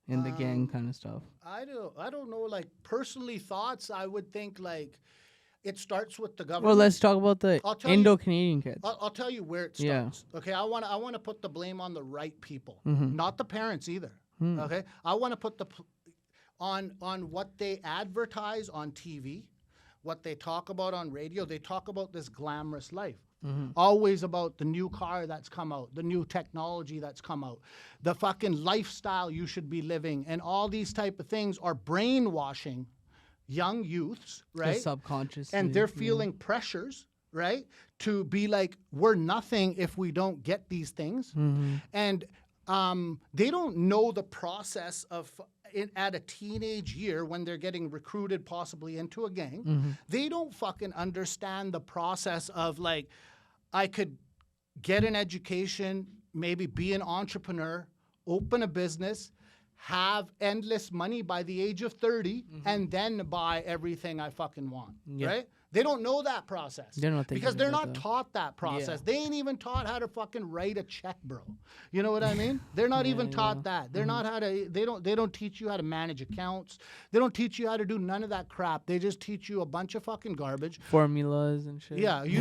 and the gang kind of stuff? I don't know. Like personally, thoughts. I would think like it starts with the government. Well, let's talk about the I'll tell you- Indo-Canadian kids. I'll tell you where it Yeah. starts. Okay, I want to put the blame on the right people, not the parents either. Okay, I want to put on what they advertise on TV, what they talk about on radio. They talk about this glamorous life. Always about the new car that's come out, the new technology that's come out, the fucking lifestyle you should be living, and all these type of things are brainwashing young youths, right? Subconsciously. And they're feeling pressures, right? To be like, we're nothing if we don't get these things. And they don't know the process of at a teenage year when they're getting recruited possibly into a gang. They don't fucking understand the process of like, I could get an education, maybe be an entrepreneur, open a business, have endless money by the age of 30, and then buy everything I fucking want, right? They don't know that process. They're not thinking because they're about not that. taught that process. They ain't even taught how to fucking write a check, bro. You know what I mean? They're not even taught that. They're not how to. They don't teach you how to manage accounts. They don't teach you how to do none of that crap. They just teach you a bunch of fucking garbage. Formulas and shit. Yeah, you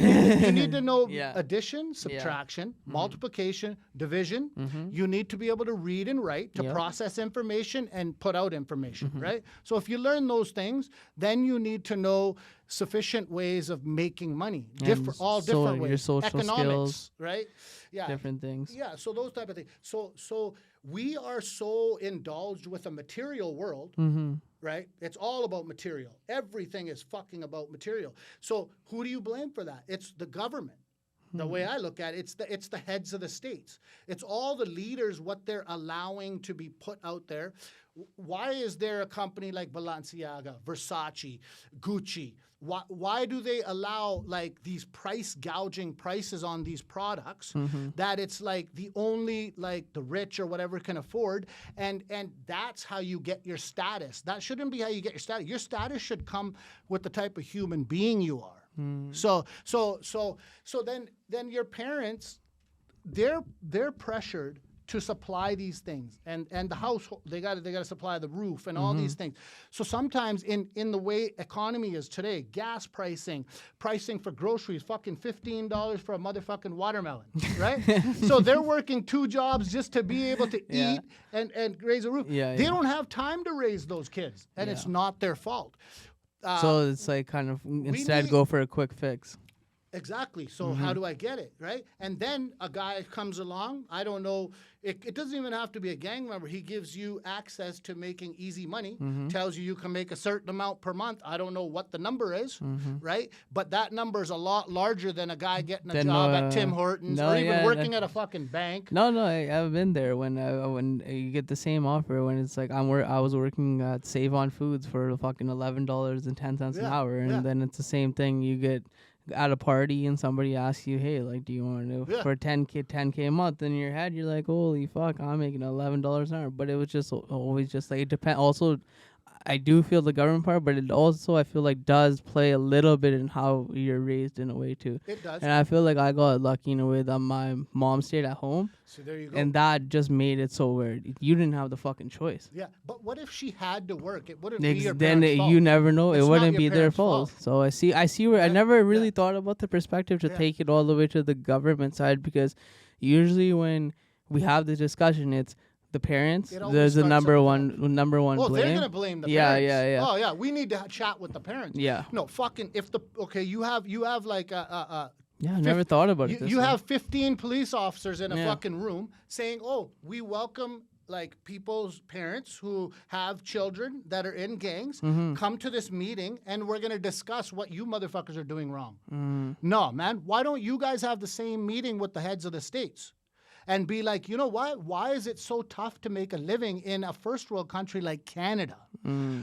need to know Yeah. addition, subtraction, multiplication, division. You need to be able to read and write to process information and put out information, right? So if you learn those things, then you need to know sufficient ways of making money, all different ways. Your social economics, skills, right? Yeah, different things. yeah. So those type of things. So we are so indulged with a material world, right? It's all about material. Everything is fucking about material. So who do you blame for that? It's the government. The way I look at it, it's the heads of the states. It's all the leaders, what they're allowing to be put out there. Why is there a company like Balenciaga, Versace, Gucci? Why do they allow like these price gouging prices on these products that it's like the only like the rich or whatever can afford, and that's how you get your status. That shouldn't be how you get your status. Your status should come with the type of human being you are. So then your parents, they're pressured to supply these things, and the household they got to supply the roof and all these things. So sometimes in the way economy is today, gas pricing for groceries, fucking $15 for a motherfucking watermelon, right? So they're working 2 jobs just to be able to eat and raise a roof. They don't have time to raise those kids, and it's not their fault. So it's like kind of instead go for a quick fix. Exactly. So how do I get it, right? And then a guy comes along. I don't know. It doesn't even have to be a gang member. He gives you access to making easy money, tells you can make a certain amount per month. I don't know what the number is, right? But that number is a lot larger than a guy getting a job at Tim Hortons or even working at a fucking bank. No, I've been there when you get the same offer when it's like I was working at Save On Foods for fucking $11.10 an hour, and then it's the same thing you get at a party and somebody asks you, hey, like, do you want to do for 10K a month? In your head, you're like, holy fuck, I'm making $11 an hour. But it was just always just like, it depends. Also, I do feel the government part, but it also, I feel like, does play a little bit in how you're raised in a way, too. It does. And I feel like I got lucky in a way that my mom stayed at home. So there you go. And that just made it so weird. You didn't have the fucking choice. Yeah, but what if she had to work? It wouldn't be your then parents' fault. you never know. It's it not wouldn't your be their parents' fault. So I see where I never really thought about the perspective to take it all the way to the government side, because usually when we have the discussion, it's the parents. There's the number one blame. Oh, they're gonna blame the parents. Yeah. Oh yeah, we need to chat with the parents. Yeah. No, fucking you have like a I never thought about it. You have 15 police officers in a fucking room saying, "Oh, we welcome like people's parents who have children that are in gangs come to this meeting and we're going to discuss what you motherfuckers are doing wrong. No, man. Why don't you guys have the same meeting with the heads of the states? And be like, you know what? Why is it so tough to make a living in a first world country like Canada?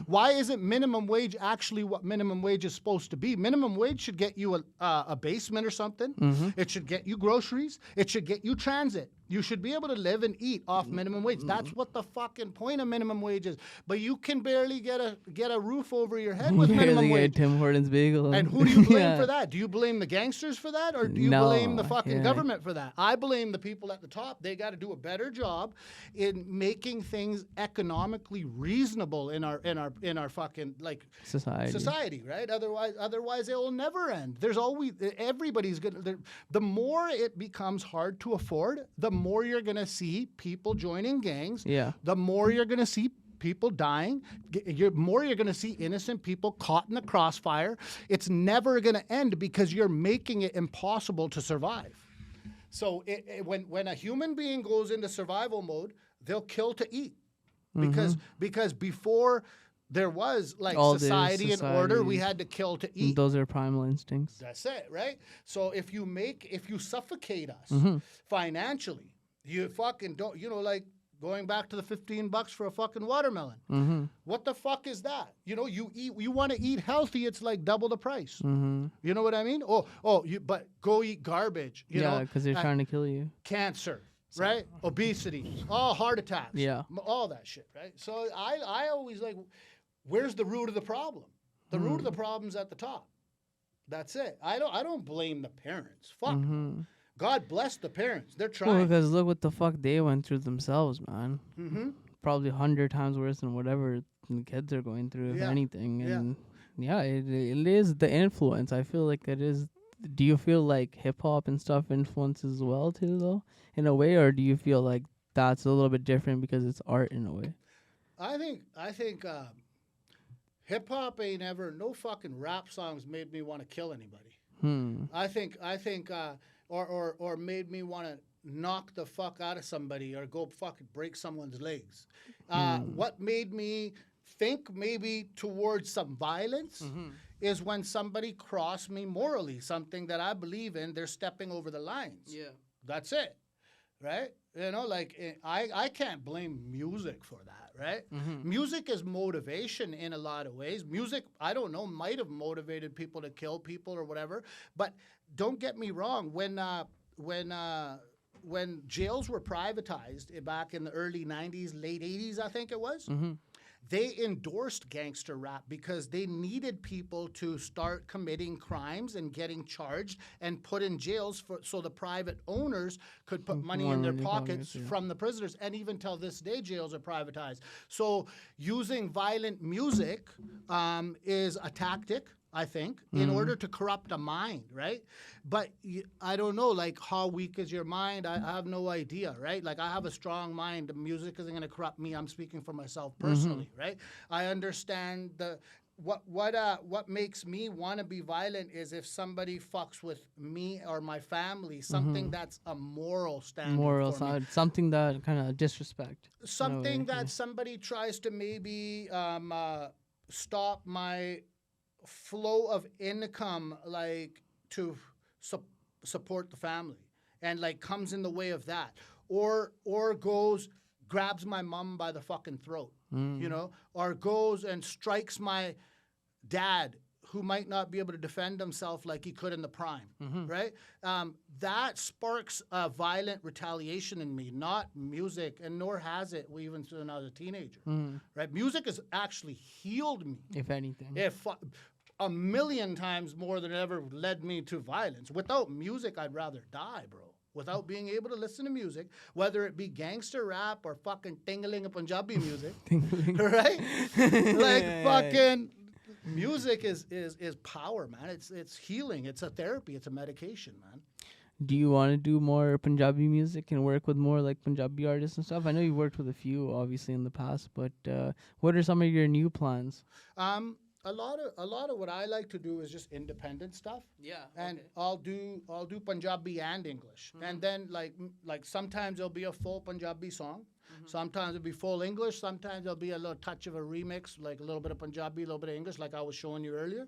Why isn't minimum wage actually what minimum wage is supposed to be? Minimum wage should get you a basement or something. It should get you groceries. It should get you transit. You should be able to live and eat off minimum wage. That's what the fucking point of minimum wage is. But you can barely get a roof over your head with minimum wage. Tim Hortons bagel. And who do you blame for that? Do you blame the gangsters for that, or do you blame the fucking government for that? I blame the people at the top. They got to do a better job in making things economically reasonable in our fucking like society, right? Otherwise it will never end. There's always everybody's gonna. The more it becomes hard to afford, the more you're gonna see people joining gangs. Yeah. The more you're gonna see people dying, more you're going to see innocent people caught in the crossfire. It's never going to end because you're making it impossible to survive. So when a human being goes into survival mode, they'll kill to eat. Because before there was like society and order, we had to kill to eat. Those are primal instincts. That's it, right? So if you suffocate us financially, you fucking don't, like, going back to the $15 for a fucking watermelon. What the fuck is that? You want to eat healthy, it's like double the price. You know what I mean? But go eat garbage. You know, because they're trying to kill you. Cancer, right? Obesity, heart attacks. Yeah. All that shit, right? So I always like, where's the root of the problem? The root of the problem's at the top. That's it. I don't blame the parents. Fuck. God bless the parents. They're trying. Well, because look what the fuck they went through themselves, man. Probably 100 times worse than whatever the kids are going through, if anything. And it is the influence. I feel like it is. Do you feel like hip hop and stuff influences as well too, though, in a way, or do you feel like that's a little bit different because it's art in a way? I think hip hop ain't ever. No fucking rap songs made me want to kill anybody. I think. Or made me want to knock the fuck out of somebody or go fucking break someone's legs. What made me think maybe towards some violence is when somebody crossed me morally, something that I believe in, they're stepping over the lines. Yeah. That's it, right? Like I can't blame music for that, right? Music is motivation in a lot of ways. Music, I don't know, might have motivated people to kill people or whatever, but don't get me wrong. When jails were privatized back in the early 90s, late 80s, I think it was, they endorsed gangster rap because they needed people to start committing crimes and getting charged and put in jails so the private owners could put money in their pockets from the prisoners. And even till this day, jails are privatized. So using violent music is a tactic, I think, in order to corrupt a mind, right? But I don't know, like, how weak is your mind? I have no idea, right? Like, I have a strong mind. The music isn't going to corrupt me. I'm speaking for myself personally, right? I understand what makes me want to be violent is if somebody fucks with me or my family, something that's a moral standard. Moral side, something that kind of disrespect. Something that somebody tries to maybe stop my flow of income, like to support the family, and like comes in the way of that, or grabs my mom by the fucking throat, or goes and strikes my dad who might not be able to defend himself like he could in the prime, right? That sparks a violent retaliation in me, not music, and nor has it even when I was a teenager, right? Music has actually healed me. If anything. A million times more than it ever led me to violence. Without music, I'd rather die, bro. Without being able to listen to music, whether it be gangster rap or fucking tingling Punjabi music, right? Like fucking music is power, man. It's healing. It's a therapy. It's a medication, man. Do you want to do more Punjabi music and work with more like Punjabi artists and stuff? I know you worked with a few, obviously, in the past, but what are some of your new plans? A lot of what I like to do is just independent stuff. Yeah. And I'll do Punjabi and English. And then like sometimes there'll be a full Punjabi song. Sometimes it'll be full English. Sometimes there'll be a little touch of a remix, like a little bit of Punjabi, a little bit of English, like I was showing you earlier.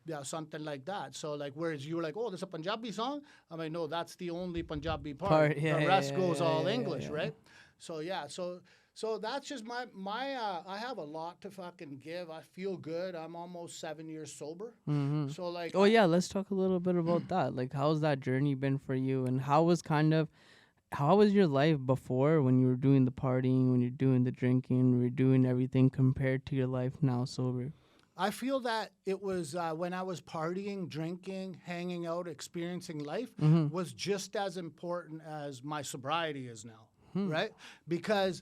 Yeah, something like that. So like, whereas you were like, oh, there's a Punjabi song. I'm like, no, that's the only Punjabi part. Yeah, the rest yeah, goes yeah, all yeah, English, yeah. right? So yeah, so that's just my I have a lot to fucking give. I feel good. I'm almost 7 years sober. So like, Oh yeah, let's talk a little bit about that. Like, how's that journey been for you, and how was your life before, when you were doing the partying, when you're doing the drinking, when you're doing everything, compared to your life now sober? I feel that it was when I was partying, drinking, hanging out, experiencing life was just as important as my sobriety is now, right? Because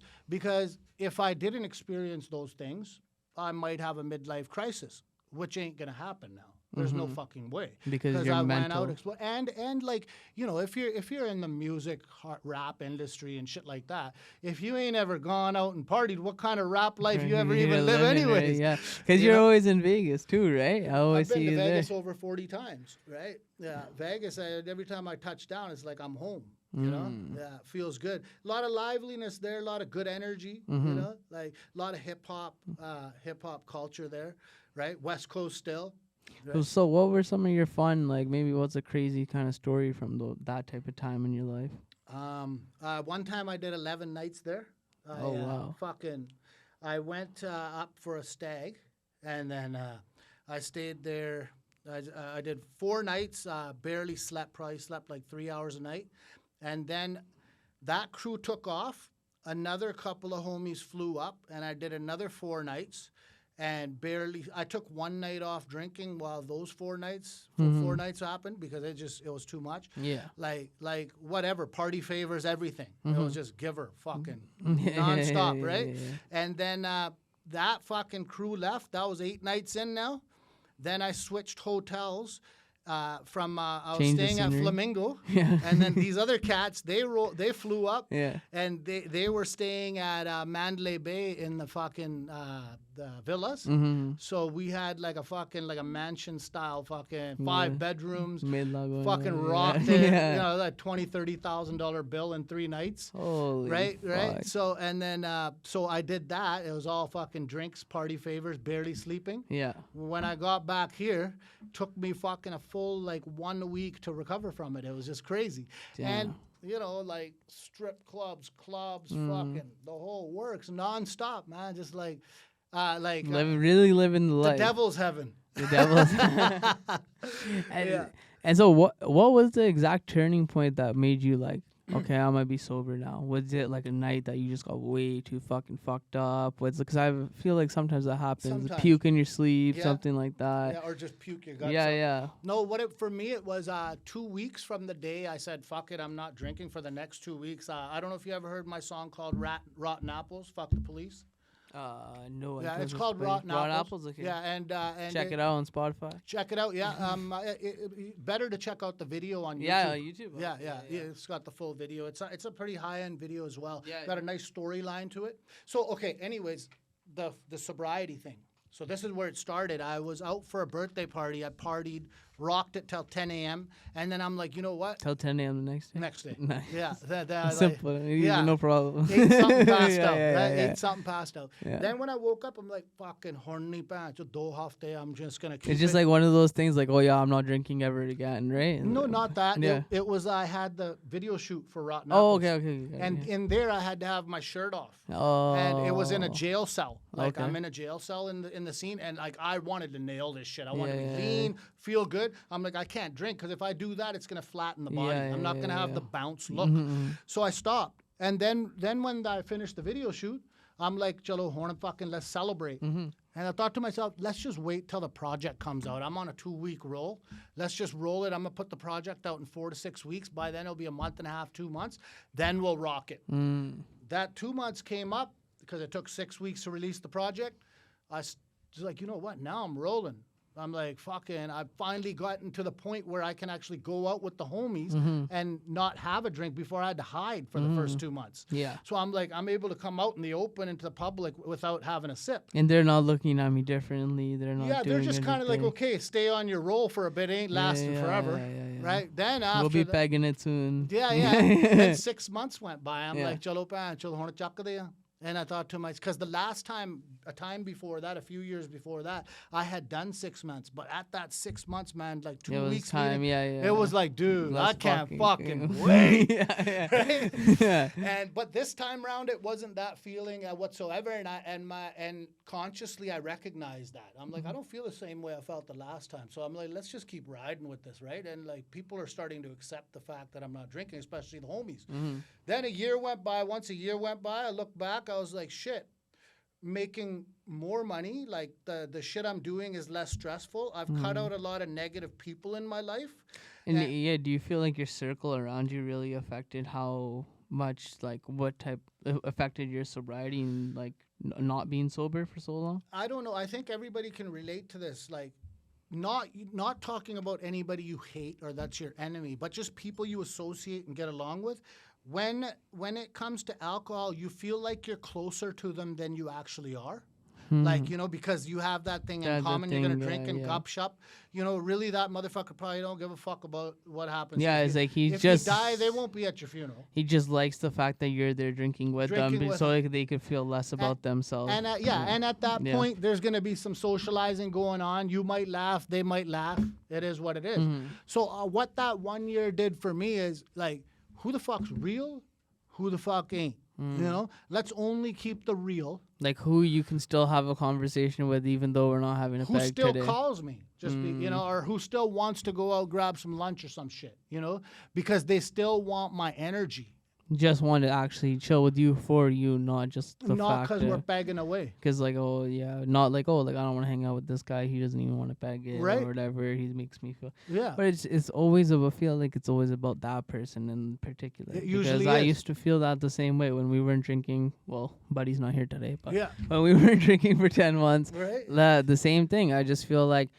if I didn't experience those things, I might have a midlife crisis, which ain't gonna happen now. There's no fucking way. Because you're I mental. went out and like, you know, if you're in the music rap industry and shit like that, if you ain't ever gone out and partied, what kind of rap life you ever even live anyways? Yeah, because you're always in Vegas too, right? I always I've see been to you Vegas there. over 40 times, right? Yeah, Vegas, every time I touch down, it's like I'm home. You know, yeah, it feels good. A lot of liveliness there, a lot of good energy. You know, like a lot of hip hop culture there, right? West Coast still. Right? So what were some of your fun, like maybe what's a crazy kind of story from that type of time in your life? One time I did 11 nights there. Wow. I went up for a stag, and then I stayed there. I did 4 nights, barely slept, probably slept like 3 hours a night. And then that crew took off. Another couple of homies flew up, and I did another 4 nights. And I took 1 night off drinking while those 4 nights happened, because it was too much. Yeah. Like whatever, party favors everything. It was just giver, fucking nonstop, right? Yeah. And then that fucking crew left. That was 8 nights in now. Then I switched hotels. I was staying at Flamingo, and then these other cats they flew up, and they were staying at Mandalay Bay in the fucking the villas. So we had like a mansion style 5 bedrooms, fucking rocked it, you know, like $20,000-$30,000 bill in 3 nights. Holy right. fuck. So and then so I did that. It was all fucking drinks, party favors, barely sleeping. Yeah. When I got back here, took me fucking a full like 1 week to recover from it. It was just crazy. Damn. And you know, like strip clubs, fucking the whole works nonstop, man. Just like really living the life. The devil's heaven. The devil's. And so what was the exact turning point that made you like, okay, I might be sober now? Was it like a night that you just got way too fucking fucked up? Because I feel like sometimes that happens. Sometimes. Puke in your sleep, something like that. Yeah, or just puke your guts Yeah, up. yeah. No, for me, it was 2 weeks from the day I said, fuck it, I'm not drinking for the next 2 weeks. I don't know if you ever heard my song called Rotten Apples, Fuck the Police. No. Yeah, it's called Rotten Apples. Okay. Yeah, and check it out on Spotify. Check it out. Yeah, better to check out the video on YouTube. Yeah, on YouTube. Yeah, it's got the full video. It's a pretty high-end video as well. Yeah, got a nice storyline to it. So okay, anyways, the sobriety thing. So this is where it started. I was out for a birthday party. I partied, rocked it till 10 a.m. And then I'm like, you know what? Till 10 a.m. the next day? Next day. Nice. Yeah. Simple. No problem. Ate something passed out. Yeah. Ate something passed out. Yeah. Then when I woke up, I'm like, fucking horny pants. I'm just going to keep It's just like one of those things like, oh yeah, I'm not drinking ever again, right? No, not that. Yeah. It was, I had the video shoot for Rotten Oh, Apples. okay. And in there, I had to have my shirt off. Oh. And it was in a jail cell. Like, Okay. I'm in a jail cell in the scene, and like, I wanted to nail this shit. I wanted to Yeah. be lean, feel good. I'm like, I can't drink, because if I do that, it's going to flatten the body. Yeah, I'm not going to have yeah. the bounce look. So I stopped. And then when I finished the video shoot, I'm like, Chalo, horn fucking, let's celebrate. And I thought to myself, let's just wait till the project comes out. I'm on a 2-week roll. Let's just roll it. I'm going to put the project out in 4 to 6 weeks. By then, it'll be a month and a half, 2 months. Then we'll rock it. That 2 months came up because it took 6 weeks to release the project. I was like, you know what? Now I'm rolling. I'm like, fucking, I've finally gotten to the point where I can actually go out with the homies and not have a drink before I had to hide for the first 2 months. Yeah. So I'm like, I'm able to come out in the open into the public without having a sip. And they're not looking at me differently. They're not. Yeah, they're doing just kind of like, anything. okay, stay on your roll for a bit. Ain't lasting forever. Right? Then after we'll be pegging it soon. Yeah. Then 6 months went by. I'm like, chalo pan, chalo hona chakka diya. And I thought to myself, because the last time, a time before that, a few years before that, I had done 6 months. But at that 6 months, man, like 2 weeks time, leading, it was like, dude, Let's I can't fucking wait. Right? But this time around, it wasn't that feeling whatsoever. And consciously, I recognized that. I'm like, I don't feel the same way I felt the last time. So I'm like, let's just keep riding with this, right? And like, people are starting to accept the fact that I'm not drinking, especially the homies. Then a year went by. Once a year went by, I looked back. I was like, shit, making more money. Like the shit I'm doing is less stressful. I've cut out a lot of negative people in my life. And do you feel like your circle around you really affected how much, like what type affected your sobriety and like not being sober for so long? I don't know. I think everybody can relate to this. Like, not talking about anybody you hate or that's your enemy, but just people you associate and get along with. When it comes to alcohol, you feel like you're closer to them than you actually are. Like, because you have that thing in common. You're going to drink and gup shop. Really that motherfucker probably don't give a fuck about what happens. Yeah, it's like if you die, they won't be at your funeral. He just likes the fact that you're there drinking with them so like they could feel less about themselves. And and at that point, there's going to be some socializing going on. You might laugh. They might laugh. It is what it is. So what that 1 year did for me is like, who the fuck's real? Who the fuck ain't? Let's only keep the real. Like who you can still have a conversation with even though we're not having a who peg still today. Calls me, just or who still wants to go out grab some lunch or some shit, because they still want my energy. Just want to actually chill with you for you, not just the not fact because we're begging away. Because like not like I don't want to hang out with this guy. He doesn't even want to beg it or whatever. He makes me feel. Yeah. But it's always I feel like it's always about that person in particular. It usually because I is. used to feel that the same way when we weren't drinking. Well, Buddy's not here today, but yeah. when we weren't drinking for 10 months, right. The same thing. I just feel like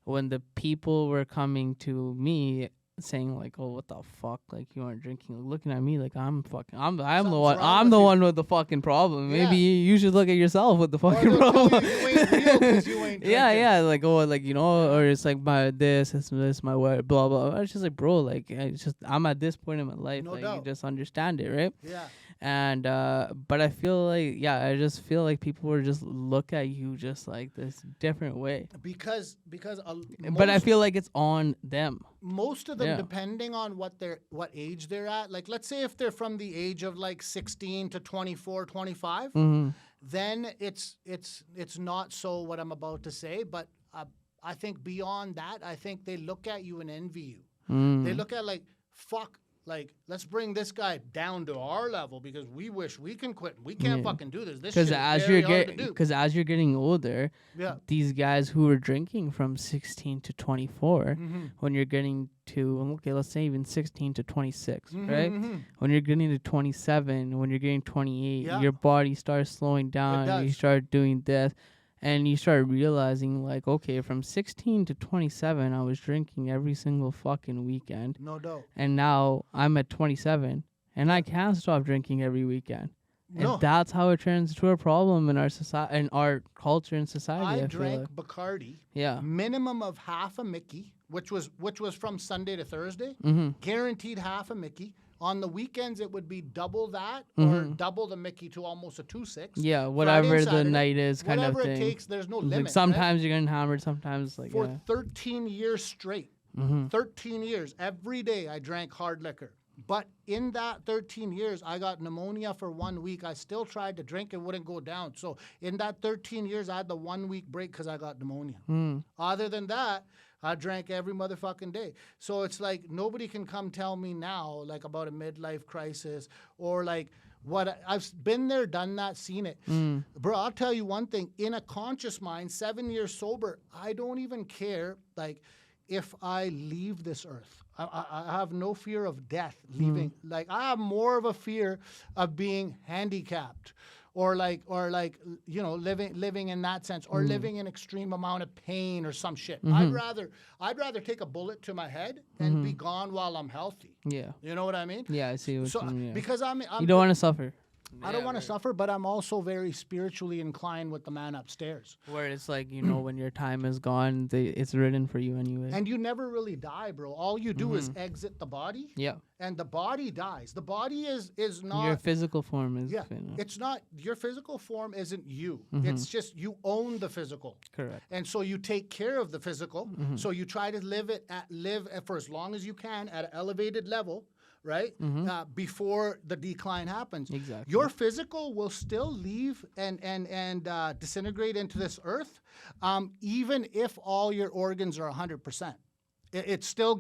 when the people were coming to me saying like, oh, what the fuck, like you aren't drinking, like, looking at me like I'm the one with the fucking problem. Maybe you should look at yourself with the fucking problem. You ain't real 'cause you ain't drinking. Like or it's like my this my word, blah blah. It's just like, bro, like it's just I'm at this point in my life, no like doubt. you just understand it, right? Yeah. And but I feel like I just feel like people were just look at you just like this different way. Because but I feel like it's on them. Most of them, depending on what age they're at, like let's say if they're from the age of like 16 to 24, 25, then it's not so what I'm about to say. But I think beyond that, I think they look at you and envy you. They look at like, fuck. Like, let's bring this guy down to our level because we wish we can quit. We can't fucking do this. This shit is very hard to do. Because as you're getting older, these guys who are drinking from 16 to 24, when you're getting to, let's say even 16 to 26, right? When you're getting to 27, when you're getting 28, your body starts slowing down. And you start doing this. And you start realizing, like, okay, from 16 to 27, I was drinking every single fucking weekend. No doubt. And now I'm at 27, and I can't stop drinking every weekend. No. And that's how it turns into a problem in our society, in our culture and society. I drank Bacardi. Yeah. Minimum of half a Mickey, which was from Sunday to Thursday. Guaranteed half a Mickey. On the weekends, it would be double that or double the Mickey to almost a 2-6. Yeah, whatever the night is kind of thing. Whatever it takes, there's no limit. Like sometimes you're getting hammered, sometimes like... For 13 years straight, 13 years, every day I drank hard liquor. But in that 13 years, I got pneumonia for 1 week. I still tried to drink. It wouldn't go down. So in that 13 years, I had the 1 week break because I got pneumonia. Other than that, I drank every motherfucking day. So it's like nobody can come tell me now like about a midlife crisis or like what I've been there, done that, seen it. Bro, I'll tell you one thing. In a conscious mind, 7 years sober, I don't even care like if I leave this earth. I have no fear of death leaving. Like I have more of a fear of being handicapped. Or living in that sense, or living in extreme amount of pain or some shit. I'd rather take a bullet to my head and be gone while I'm healthy. Yeah, you know what I mean. Yeah, I see what you mean. Yeah. Because I'm you don't want to suffer. I don't want to suffer, but I'm also very spiritually inclined with the man upstairs. Where it's like, when your time is gone, it's written for you anyway. And you never really die, bro. All you do is exit the body. Yeah. And the body dies. The body is not... Your physical form is... Yeah. It's not... Your physical form isn't you. It's just you own the physical. Correct. And so you take care of the physical. So you try to live for as long as you can at an elevated level, right? Before the decline happens. Exactly. Your physical will still leave and disintegrate into this earth, even if all your organs are 100%. It's still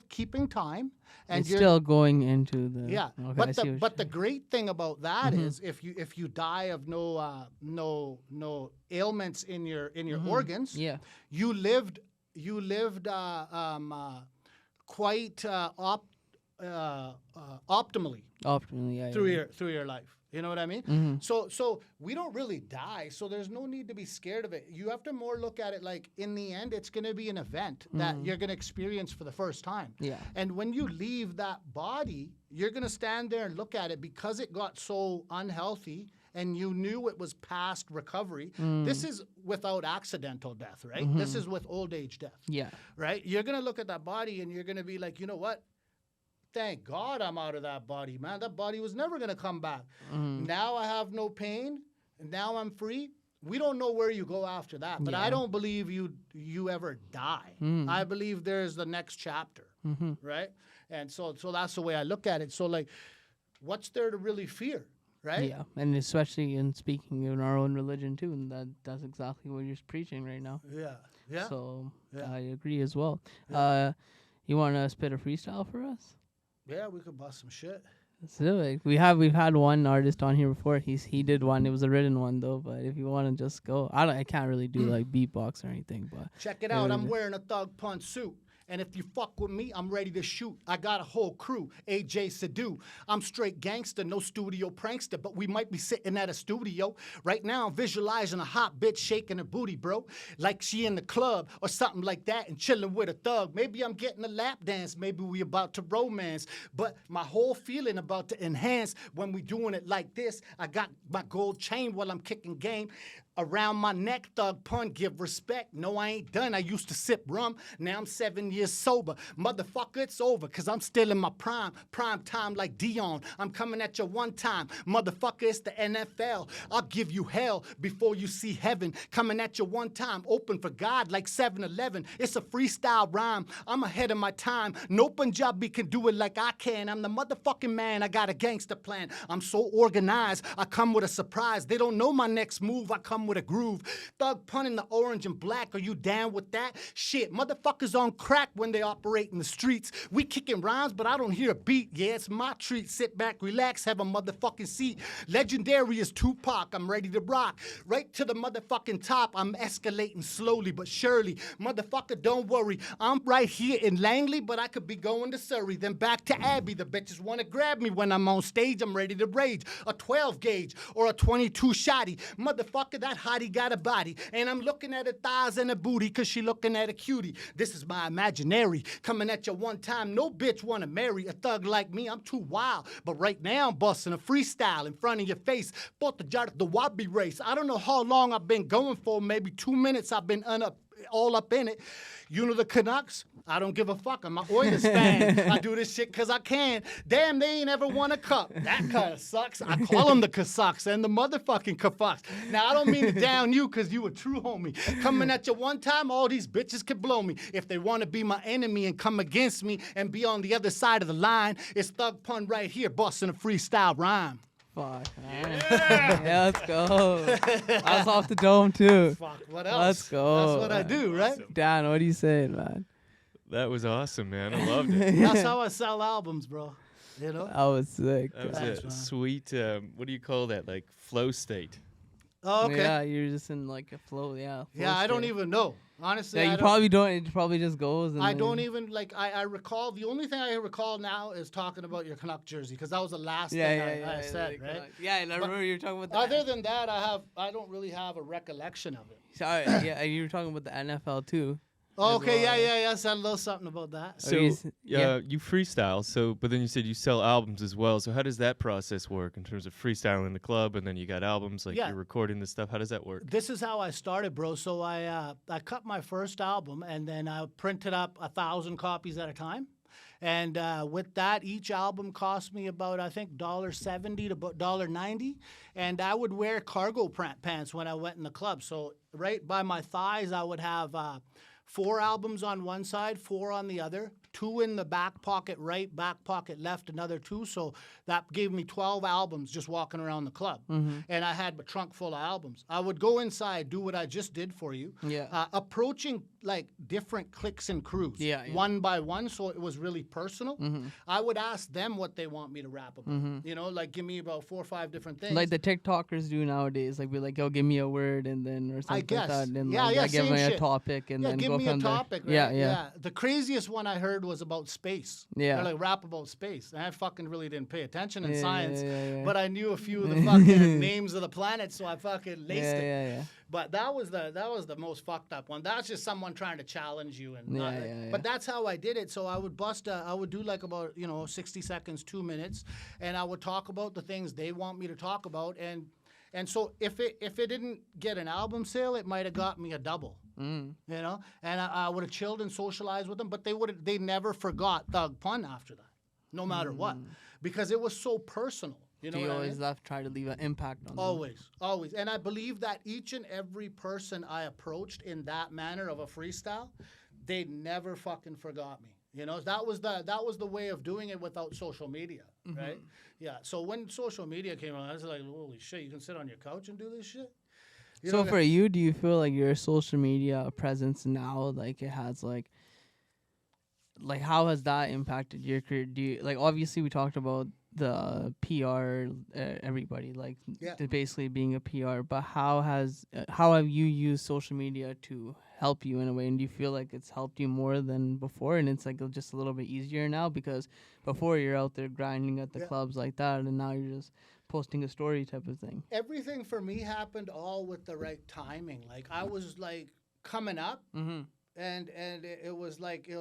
keeping time, and it's still going into the... Yeah. Okay, but the great thing about that is if you die of no ailments in your organs, you lived quite optimally. Optimally, yeah. Through your life. You know what I mean? So we don't really die, so there's no need to be scared of it. You have to more look at it like, in the end, it's going to be an event that you're going to experience for the first time. Yeah. And when you leave that body, you're going to stand there and look at it because it got so unhealthy and you knew it was past recovery. This is without accidental death, right? This is with old age death. Yeah. Right? You're going to look at that body and you're going to be like, you know what? Thank God I'm out of that body, man. That body was never going to come back. Now I have no pain, and now I'm free. We don't know where you go after that, but I don't believe you ever die. I believe there's the next chapter, right? And so that's the way I look at it. So, like, what's there to really fear, right? Yeah, and especially in speaking in our own religion, too, and that's exactly what you're preaching right now. Yeah. So I agree as well. You want to spit a freestyle for us? Yeah, we could bust some shit. Let's do it. We've had one artist on here before. He did one. It was a written one though. But if you want to just go, I can't really do like beatbox or anything. But check it out. I'm wearing a Thug Pun suit. And if you fuck with me, I'm ready to shoot. I got a whole crew, AJ Sadu. I'm straight gangster, no studio prankster, but we might be sitting at a studio. Right now, I'm visualizing a hot bitch shaking her booty, bro. Like she in the club or something like that and chilling with a thug. Maybe I'm getting a lap dance. Maybe we about to romance. But my whole feeling about to enhance when we doing it like this. I got my gold chain while I'm kicking game. Around my neck, Thug Pun, give respect. No, I ain't done. I used to sip rum. Now I'm 7 years sober. Motherfucker, it's over, cause I'm still in my prime. Prime time like Dion. I'm coming at you one time. Motherfucker, it's the NFL. I'll give you hell before you see heaven. Coming at you one time. Open for God like 7-Eleven. It's a freestyle rhyme. I'm ahead of my time. No Punjabi can do it like I can. I'm the motherfucking man. I got a gangster plan. I'm so organized. I come with a surprise. They don't know my next move. I come with a groove. Thug Pun in the orange and black. Are you down with that? Shit, motherfuckers on crack when they operate in the streets. We kicking rhymes, but I don't hear a beat. Yeah, it's my treat. Sit back, relax, have a motherfucking seat. Legendary as Tupac. I'm ready to rock. Right to the motherfucking top. I'm escalating slowly but surely. Motherfucker, don't worry. I'm right here in Langley, but I could be going to Surrey. Then back to Abbey. The bitches want to grab me when I'm on stage. I'm ready to rage. A 12 gauge or a 22 shotty. Motherfucker, that hottie got a body. And I'm looking at her thighs and her booty cause she looking at a cutie. This is my imaginary. Coming at you one time. No bitch wanna marry a thug like me. I'm too wild. But right now I'm busting a freestyle in front of your face. Bought the jar the Wabi race. I don't know how long I've been going for. Maybe 2 minutes I've been all up in it. You know the Canucks? I don't give a fuck. I'm an Oilers fan. I do this shit because I can. Damn, they ain't ever won a cup. That kind of sucks. I call them the Kasucks and the motherfucking Kafucks. Now, I don't mean to down you because you a true homie. Coming at you one time, all these bitches can blow me. If they want to be my enemy and come against me and be on the other side of the line, it's Thug Pun right here busting a freestyle rhyme. Fuck. Yeah, let's go. I was off the dome, too. Fuck, what else? Let's go. That's what I do, right? Awesome. Dan, what are you saying, man? That was awesome, man. I loved it. That's how I sell albums, bro. You know? That was sick. That was Thanks, a man. sweet, what do you call that? Like flow state. Oh, okay. Yeah, you're just in like a flow. Yeah. Yeah, I don't even know. Honestly, Yeah, you probably don't. It probably just goes. And I then- don't even like. I recall the only thing I recall now is talking about your Canuck jersey because that was the last thing I said, right? Yeah, and I remember you were talking about that. Other than that, I don't really have a recollection of it. Sorry, yeah, and you were talking about the NFL too. Okay, well. yeah. Said a little something about that. So yeah. you freestyle. So, but then you said you sell albums as well. So how does that process work in terms of freestyling in the club, and then you got albums like Yeah. you're recording this stuff? How does that work? This is how I started, bro. So I cut my first album, and then I printed up 1,000 copies at a time. And with that, each album cost me about, I think, $1.70 to about $1.90. And I would wear cargo pants when I went in the club. So right by my thighs, I would have 4 albums on one side, 4 on the other, 2 in the back pocket right, back pocket left, another 2. So that gave me 12 albums just walking around the club. And I had a trunk full of albums. I would go inside, do what I just did for you, approaching like different cliques and crews, one by one, so it was really personal. I would ask them what they want me to rap about. You know, like give me about 4 or 5 different things. Like the TikTokers do nowadays, like be like, "Yo, give me a word," and then or something I guess. like that. And then Yeah, like, yeah, I give same me a shit. topic, and then give go me from a there. topic, right? Yeah. The craziest one I heard was about space. Yeah. Or like rap about space. And I fucking really didn't pay attention in Yeah, science, yeah. but I knew a few of the fucking names of the planets, so I fucking laced it. Yeah. But that was the most fucked up one. That's just someone trying to challenge you, and Yeah. But that's how I did it. So I would I would do like about 60 seconds, 2 minutes, and I would talk about the things they want me to talk about, and so if it didn't get an album sale, it might have got me a double. You know, and I would have chilled and socialized with them, but they never forgot Thug Pun after that, no matter what, because it was so personal. You know, Do you what always I mean? try to leave an impact on them? Always. And I believe that each and every person I approached in that manner of a freestyle, they never fucking forgot me. You know, that was the way of doing it without social media, right? Yeah. So when social media came around, I was like, holy shit, you can sit on your couch and do this shit? So for you, do you feel like your social media presence now, like it has like how has that impacted your career? Do you obviously we talked about the PR, everybody basically being a PR, but how have you used social media to help you in a way, and do you feel like it's helped you more than before, and it's like just a little bit easier now, because before you're out there grinding at the clubs like that, and now you're just posting a story type of thing? Everything for me happened all with the right timing. Like I was like coming up, and it was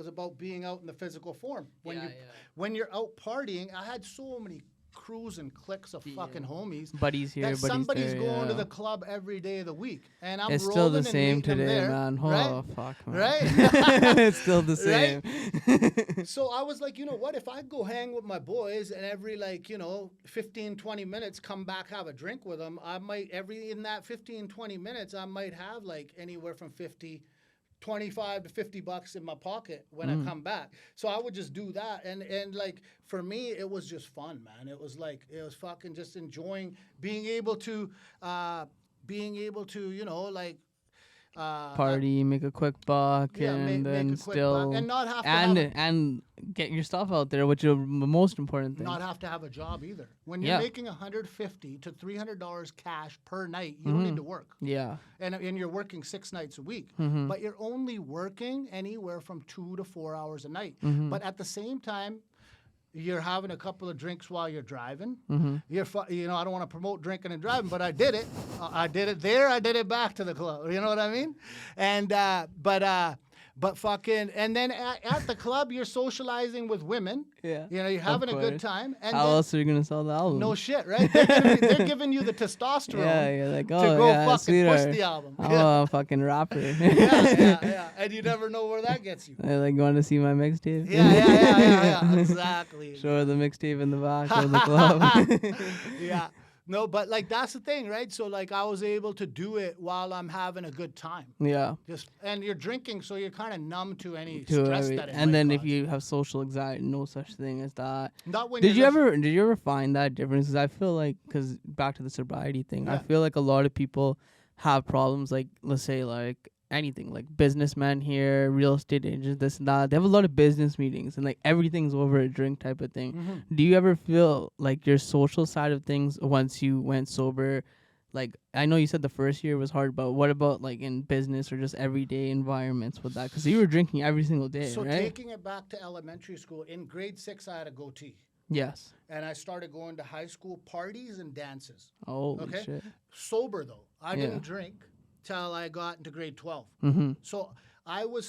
about being out in the physical form. When you're out partying, I had so many crews and cliques of fucking homies, buddies here, that buddies somebody's there, going to the club every day of the week, and I'm it's still the rolling same and meeting today, them there, man. right? Oh fuck, man. Right? It's still the same. Right? So I was like, you know what, if I go hang with my boys and every 15, 20 minutes come back, have a drink with them, I might in that 15, 20 minutes, I might have anywhere from 25 to $50 in my pocket when I come back. So I would just do that. And for me, it was just fun, man. It was fucking just enjoying being able to, party, make a quick buck, and then make a quick still buck, and not have to and get your stuff out there, which is the most important thing. not have to have a job either. When you're making $150 to $300 cash per night, you don't need to work. Yeah. And you're working 6 nights a week, but you're only working anywhere from 2 to 4 hours a night. But at the same time, you're having a couple of drinks while you're driving. I don't want to promote drinking and driving, but I did it. I did it there. I did it back to the club. You know what I mean? And but fucking, and then at the club, you're socializing with women. Yeah. You know, you're having a good time. And how else are you gonna sell the album? No shit, right? They're giving you the testosterone. Yeah, you're like, to go fucking sweetheart, push the album. I'm a fucking rapper. Yeah. And you never know where that gets you. They're like, want to see my mixtape? Yeah. Exactly. Show her the mixtape in the back of the club. Yeah. No, but that's the thing, right? So I was able to do it while I'm having a good time. Yeah. And you're drinking, so you're kind of numb to any To stress that it and might then cause. if you have social anxiety, no such thing as that. Not when Did you're you ever find that difference? Because I feel like, back to the sobriety thing, I feel like a lot of people have problems, let's say anything, businessmen here, real estate agents, this and that. They have a lot of business meetings and everything's over a drink type of thing. Do you ever feel your social side of things once you went sober? I know you said the first year was hard, but what about in business or just everyday environments with that? Because you were drinking every single day, So right? taking it back to elementary school, in grade 6, I had a goatee. Yes. And I started going to high school parties and dances. Holy shit. Sober, though. I didn't drink till I got into grade 12. So I was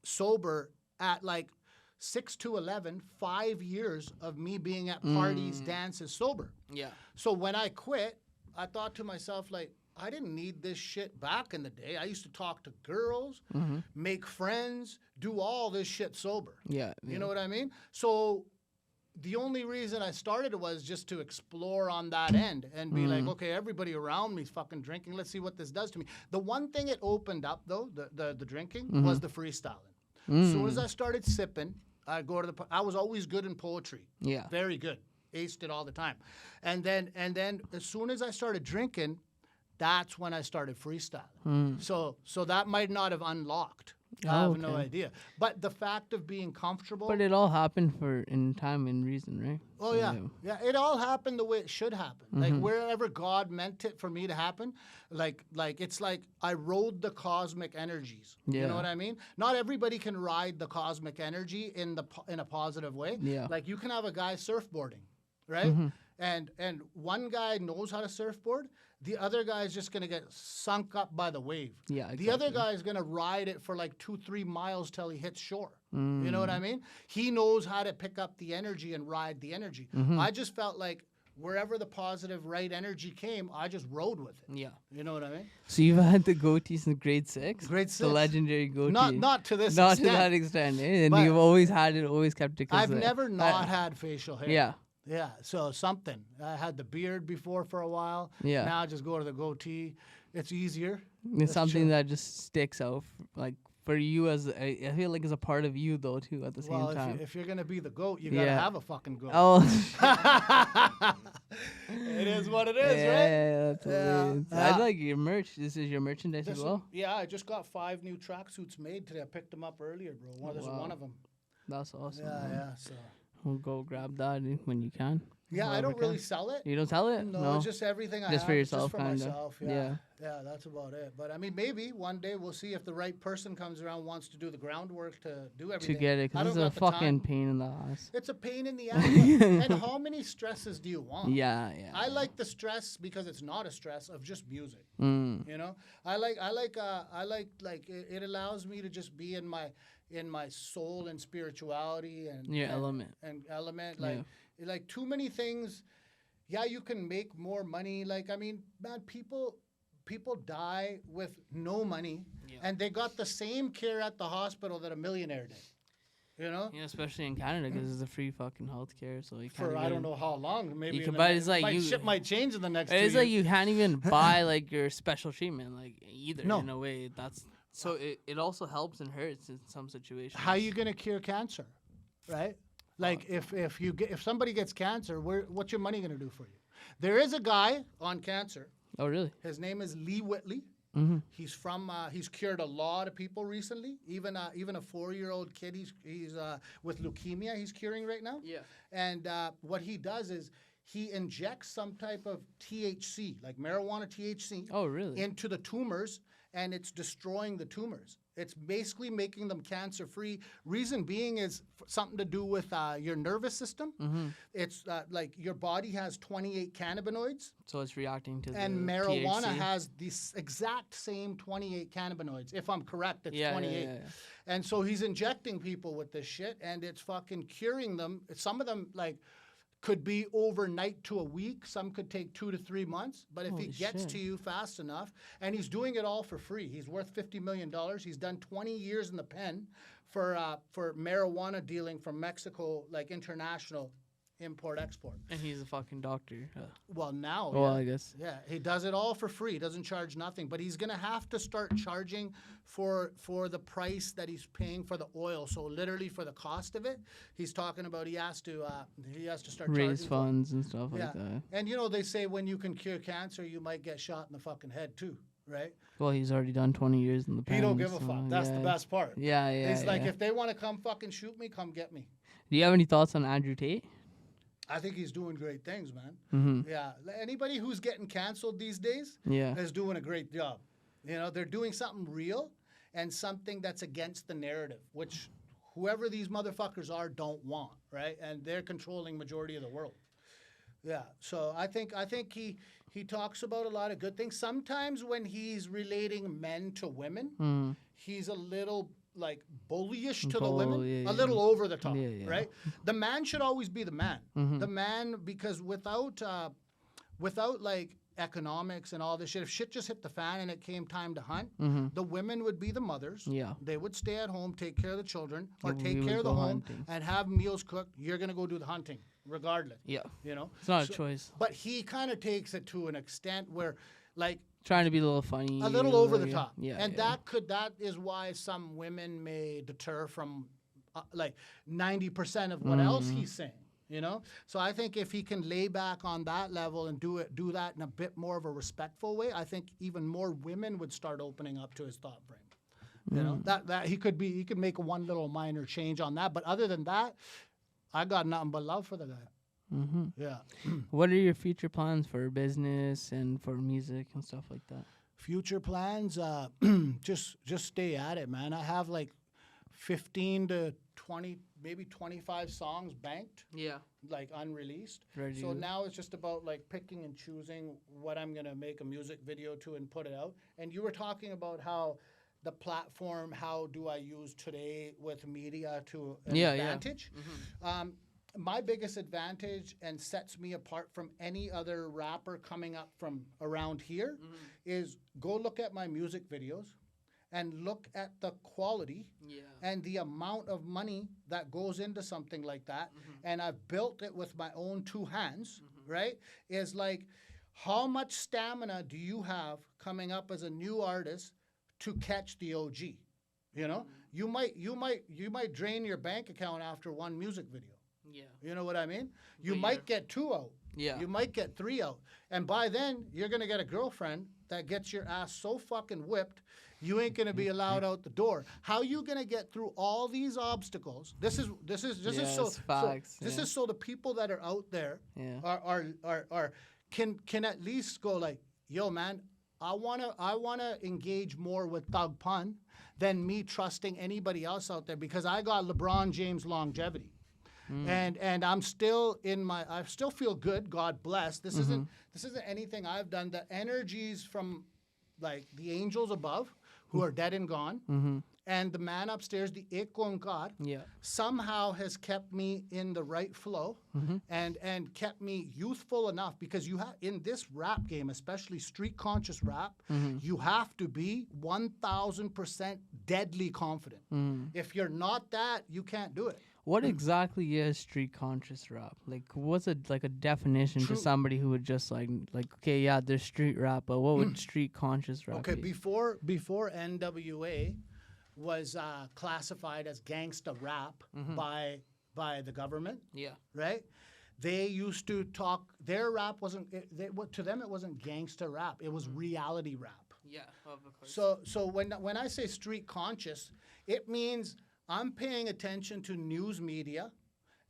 sober at like 6 to 11, 5 years of me being at parties, dances, sober. Yeah. So when I quit, I thought to myself, like, I didn't need this shit back in the day. I used to talk to girls, make friends, do all this shit sober. Yeah. You know what I mean? So the only reason I started it was just to explore on that end and be like, okay, everybody around me's fucking drinking. Let's see what this does to me. The one thing it opened up, though, the drinking, was the freestyling. As soon as I started sipping, I go to the. I was always good in poetry. Yeah. Very good. Aced it all the time. And then as soon as I started drinking, that's when I started freestyling. So that might not have unlocked. I have no idea. But the fact of being comfortable. But it all happened for in time and reason, right? Oh, yeah. Yeah, it all happened the way it should happen. Like, wherever God meant it for me to happen, like it's like I rode the cosmic energies. You know what I mean? Not everybody can ride the cosmic energy in a positive way. Yeah. Like, you can have a guy surfboarding, right? And one guy knows how to surfboard. The other guy is just going to get sunk up by the wave. Yeah, exactly. The other guy is going to ride it for like 2-3 miles till he hits shore. You know what I mean? He knows how to pick up the energy and ride the energy. I just felt like wherever the positive right energy came, I just rode with it. Yeah. You know what I mean? So you've had the goatee since grade 6? Grade 6. The legendary goatee. Not to this Not extent. to that extent. Eh? And But you've always had it, always kept it. I've never not had facial hair. Yeah. Yeah, so something. I had the beard before for a while. Yeah. Now I just go to the goatee. It's easier. It's something that just sticks out, like for you as I feel like it's a part of you though too at the same time. If you're gonna be the goat, you gotta have a fucking goat. Oh. It is what it is, right? Yeah, that's hilarious. I like your merch. This is your merchandise as well. Yeah, I just got 5 new tracksuits made today. I picked them up earlier, bro. This is one of them. That's awesome. Yeah. So. We'll go grab that when you can. Yeah, I don't really sell it. You don't sell it? No, it's just everything I just have. For yourself, just for kinda. myself. Yeah, that's about it. But I mean, maybe one day we'll see if the right person comes around, wants to do the groundwork to do everything. To get it, because it's a fucking pain in the ass. It's a pain in the ass. And how many stresses do you want? Yeah. I like the stress because it's not a stress of just music. You know, I like it allows me to just be in my soul and spirituality and element like too many things. Yeah, you can make more money. Like, I mean, man, people die with no money and they got the same care at the hospital that a millionaire did. You know? Yeah, especially in Canada because it's a free fucking healthcare. So you can't. For I don't know how long. Maybe you can, but it's like shit might change in the next. It's 2 like years. you can't even buy like your special treatment like either. No. In a way, that's so it also helps and hurts in some situations. How are you gonna cure cancer, right? Like if somebody gets cancer, what's your money gonna do for you? There is a guy on cancer. Oh really? His name is Lee Whitley. He's from. He's cured a lot of people recently. Even a 4-year-old kid. He's with leukemia. He's curing right now. Yeah. And what he does is he injects some type of THC, like marijuana THC. Oh really? Into the tumors, and it's destroying the tumors. It's basically making them cancer-free. Reason being is something to do with your nervous system. It's like your body has 28 cannabinoids. So it's reacting to and the marijuana THC. has the exact same 28 cannabinoids. If I'm correct, it's 28. Yeah. And so he's injecting people with this shit, and it's fucking curing them. Some of them, like, could be overnight to a week. Some could take 2 to 3 months. But if he gets to you fast enough, and he's doing it all for free. He's worth $50 million. He's done 20 years in the pen for marijuana dealing from Mexico, like international import-export. And he's a fucking doctor. Well, now, Well, I guess. yeah, he does it all for free. He doesn't charge nothing, but he's gonna have to start charging for the price that he's paying for the oil. So literally for the cost of it, he's talking about he has to start Raise charging funds and stuff like that. And you know they say when you can cure cancer, you might get shot in the fucking head too, right? Well, he's already done 20 years in the pen. He don't give a fuck. That's the best part. Yeah. It's like if they want to come fucking shoot me, come get me. Do you have any thoughts on Andrew Tate? I think he's doing great things, man. Yeah, anybody who's getting canceled these days is doing a great job. You know, they're doing something real and something that's against the narrative, which whoever these motherfuckers are don't want, right? And they're controlling majority of the world. Yeah, so I think He talks about a lot of good things. Sometimes when he's relating men to women, he's a little like bullyish to the women, a little over the top, right? The man should always be the man. The man, because without like economics and all this shit, if shit just hit the fan and it came time to hunt, the women would be the mothers. Yeah. They would stay at home, take care of the children, or And take we care would of the go home hunting. and have meals cooked. You're going to go do the hunting regardless. Yeah. You know? It's not a choice. But he kind of takes it to an extent where, like, Trying to be a little funny. a little over the yeah. top. Yeah. And yeah. that is why some women may deter from like 90% of what else he's saying. You know, so I think if he can lay back on that level and do that in a bit more of a respectful way, I think even more women would start opening up to his thought frame. You know, that he could make one little minor change on that, but other than that, I got nothing but love for the guy. Yeah. What are your future plans for business and for music and stuff like that? Future plans, just stay at it, man. I have like 15 to 20, maybe 25 songs banked. Yeah. Like unreleased. Ready So to- now it's just about like picking and choosing what I'm going to make a music video to and put it out. And you were talking about how the platform, how do I use today with media to an advantage? My biggest advantage and sets me apart from any other rapper coming up from around here is go look at my music videos and look at the quality and the amount of money that goes into something like that. And I've built it with my own two hands, right? Is like, how much stamina do you have coming up as a new artist to catch the OG? You know, you might drain your bank account after one music video. Yeah. You know what I mean? You But might get 2 out. Yeah. You might get 3 out. And by then, you're going to get a girlfriend that gets your ass so fucking whipped, you ain't going to be allowed out the door. How you going to get through all these obstacles? This is facts, this yeah. is so the people that are out there Yeah. are can at least go like, yo, man, I wanna engage more with Thug Pun than me trusting anybody else out there, because I got LeBron James longevity. And I'm still I still feel good, God bless. This isn't anything I've done. The energies from like the angels above who are dead and gone, and the man upstairs, the Ekon God, somehow has kept me in the right flow and kept me youthful enough, because you have in this rap game, especially street conscious rap, you have to be 1,000% deadly confident. If you're not that, you can't do it. What exactly is street conscious rap? Like, what's a definition to somebody who would just like, okay, yeah, there's street rap, but what would street conscious rap Okay, be? before NWA was classified as gangsta rap by the government, right? They used to talk. Their rap wasn't to them. It wasn't gangsta rap. It was reality rap. Yeah, of course. So when I say street conscious, it means I'm paying attention to news media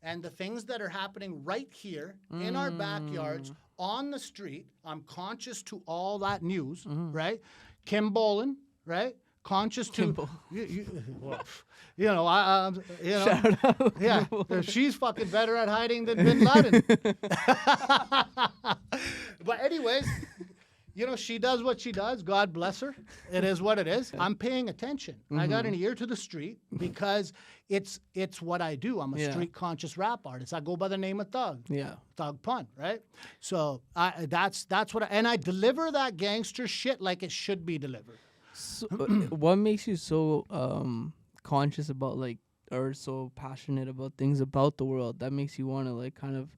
and the things that are happening right here in our backyards on the street. I'm conscious to all that news, right? Kim Bolin, right? Conscious to you know, Shout out. yeah, she's fucking better at hiding than Bin Laden. But anyways, you know, she does what she does. God bless her. It is what it is. I'm paying attention. I got an ear to the street because it's what I do. I'm a street conscious rap artist. I go by the name of Thug. Yeah. Thug Pun, right? So that's what and I deliver that gangster shit like it should be delivered. So, what makes you so conscious about or so passionate about things about the world that makes you want to kind of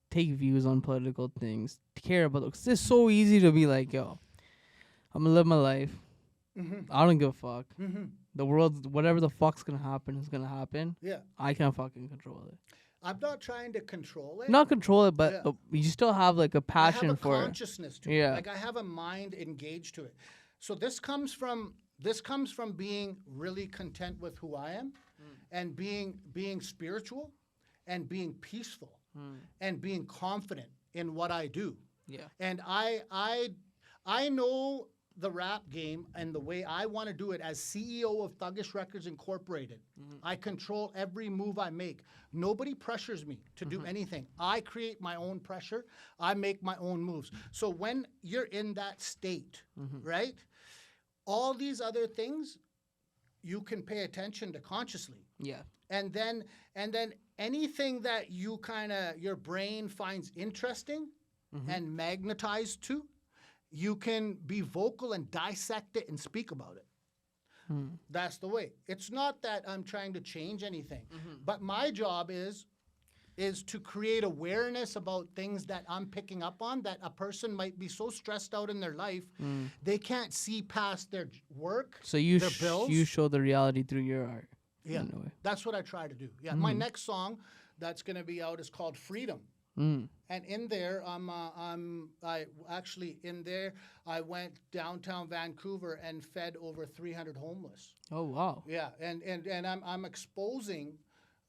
take views on political things, care about it? 'Cause it's so easy to be like, yo, I'm gonna live my life. I don't give a fuck. The world, whatever the fuck's gonna happen is gonna happen. Yeah. I can't fucking control it. I'm not trying to control it. Not control it, but you still have a passion I have a for it. consciousness to it. Yeah. Like I have a mind engaged to it. So this comes from being really content with who I am, and being spiritual, and being peaceful, and being confident in what I do. Yeah. And I know the rap game and the way I want to do it as CEO of Thuggish Records Incorporated. I control every move I make. Nobody pressures me to do anything. I create my own pressure. I make my own moves. So when you're in that state, right, all these other things you can pay attention to consciously. Yeah. And then anything that you kind of your brain finds interesting and magnetized to, you can be vocal and dissect it and speak about it. That's the way. It's not that I'm trying to change anything, but my job is to create awareness about things that I'm picking up on, that a person might be so stressed out in their life, they can't see past their work, So you their bills. you show the reality through your art. Yeah, in a way. that's what I try to do. Yeah, my next song that's going to be out is called Freedom. And in there, I went downtown Vancouver and fed over 300 homeless. Oh wow. Yeah, and I'm exposing,